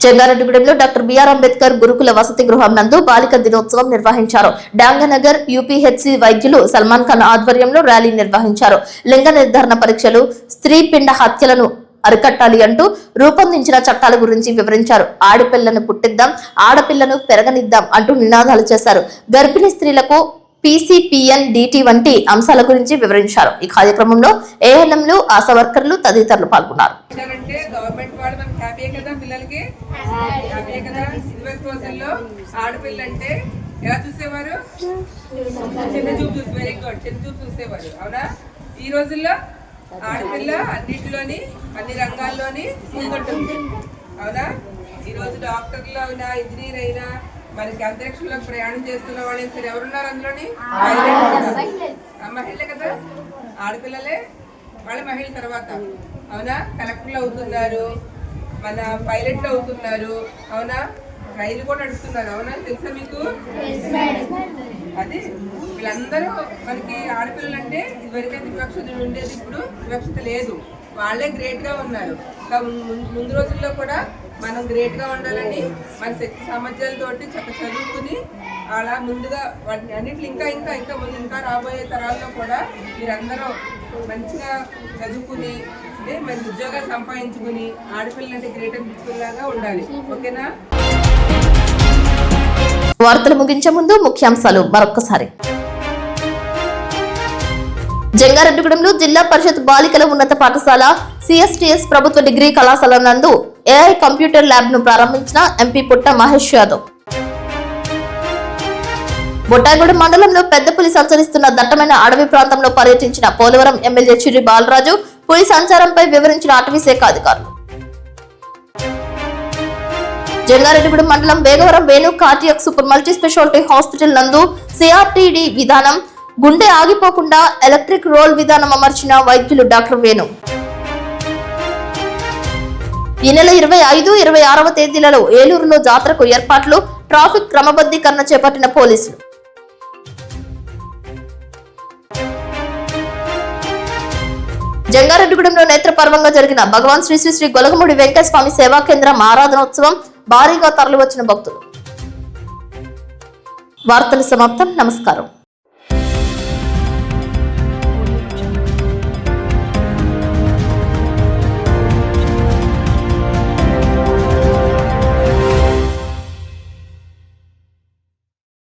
చెంగారెడ్డిగూడెంలో డాక్టర్ బిఆర్ అంబేద్కర్ గురుకుల వసతి గృహం నందు బాలిక దినోత్సవం నిర్వహించారు. డాంగనగర్ యూపీహెచ్సి వైద్యులు సల్మాన్ ఖాన్ ఆధ్వర్యంలో ర్యాలీ నిర్వహించారు. లింగ నిర్ధారణ పరీక్షలు, స్త్రీ పిండ హత్యలను అరికట్టాలి అంటూ రూపొందించిన చట్టాల గురించి వివరించారు. ఆడపిల్లను పుట్టిద్దాం, ఆడపిల్లను పెరగనిద్దాం అంటూ నినాదాలు చేశారు. గర్భిణీ స్త్రీలకు PCPN DT వంటి అంశాల గురించి వివరించారు. ఈ కార్యక్రమంలో ఏఎన్ఎంలు, ఆశా వర్కర్లు తదితరులు పాల్గొన్నారు. ఈ రోజుల్లో ఆడపిల్ల అన్నింటిలోని, అన్ని రంగాల్లోని ముందుంటుంది. అవునా? ఈరోజు డాక్టర్లు అయినా, ఇంజనీర్ అయినా, మనకి అంతరిక్షంలో ప్రయాణం చేస్తున్న వాళ్ళని సరే ఎవరున్నారు అందులోని? మహిళలే కదా. ఆడపిల్లలే వాళ్ళ మహిళల తర్వాత. అవునా? కలెక్టర్లు అవుతున్నారు, మన పైలట్లు అవుతున్నారు. అవునా? రైలు కూడా నడుస్తున్నారు. అవునా? తెలుసా మీకు? అది వీళ్ళందరూ మనకి ఆడపిల్లలు అంటే ఇదివరకైతే వివక్షత ఉండేది, ఇప్పుడు వివక్షత లేదు. వాళ్ళే గ్రేట్ గా ఉన్నారు. ముందు రోజుల్లో కూడా మనం గ్రేట్ గా ఉండాలని మన శక్తి సామర్థ్యాలతోటి చదువుకుని అలా ముందుగా వాటిని అన్నింటిలో ఇంకా ఇంకా ఇంకా ముందు ఇంకా రాబోయే తరాల్లో కూడా మీరందరూ మంచిగా చదువుకుని మంచి ఉద్యోగాలు సంపాదించుకుని ఆడపిల్లలు అంటే గ్రేట్ అనిపించుకునేలాగా ఉండాలి. ఓకేనా? వార్తలు ముగించే ముందు ముఖ్యాంశాలు మరొక్కసారి. జంగారెడ్డిగూడెంలో జిల్లా పరిషత్ బాలికల ఉన్నత పాఠశాల CSTS ప్రభుత్వ డిగ్రీ కళాశాల నందు AI కంప్యూటర్ ల్యాబ్ ను ప్రారంభించిన ఎంపీ పుట్ట మహేష్ యాదవ్. బొట్టాయిగూడెం మండలంలో పెద్ద పులి సంచరిస్తున్న దట్టమైన అడవి ప్రాంతంలో పర్యటించిన పోలవరం ఎమ్మెల్యే చిర్రి బాలరాజు. పులి సంచారంపై వివరించిన అటవీ శాఖ అధికారులు. జంగారెడ్డిగూడెం మండలం Vegavaram Venu cardiac super multi speciality hospital నందు CRTD విధానం, గుండె ఆగిపోకుండా ఎలక్ట్రిక్ రోల్ విధానం అమర్చిన వైద్యులు డాక్టర్ వేణు. ఈ నెల 25, 26వ తేదీలలో ఏలూరులో జాతరకు ఏర్పాట్లు, ట్రాఫిక్ క్రమబద్ధీకరణ చేపట్టిన పోలీసులు. జంగారెడ్డిగూడెంలో నేత్రపర్వంగా జరిగిన భగవాన్ శ్రీ శ్రీ శ్రీ గొలగముడి వెంకట స్వామి సేవా కేంద్రం ఆరాధనోత్సవం భారీగా తరలివచ్చిన భక్తులు. వార్తలు సమాప్తం. నమస్కారం.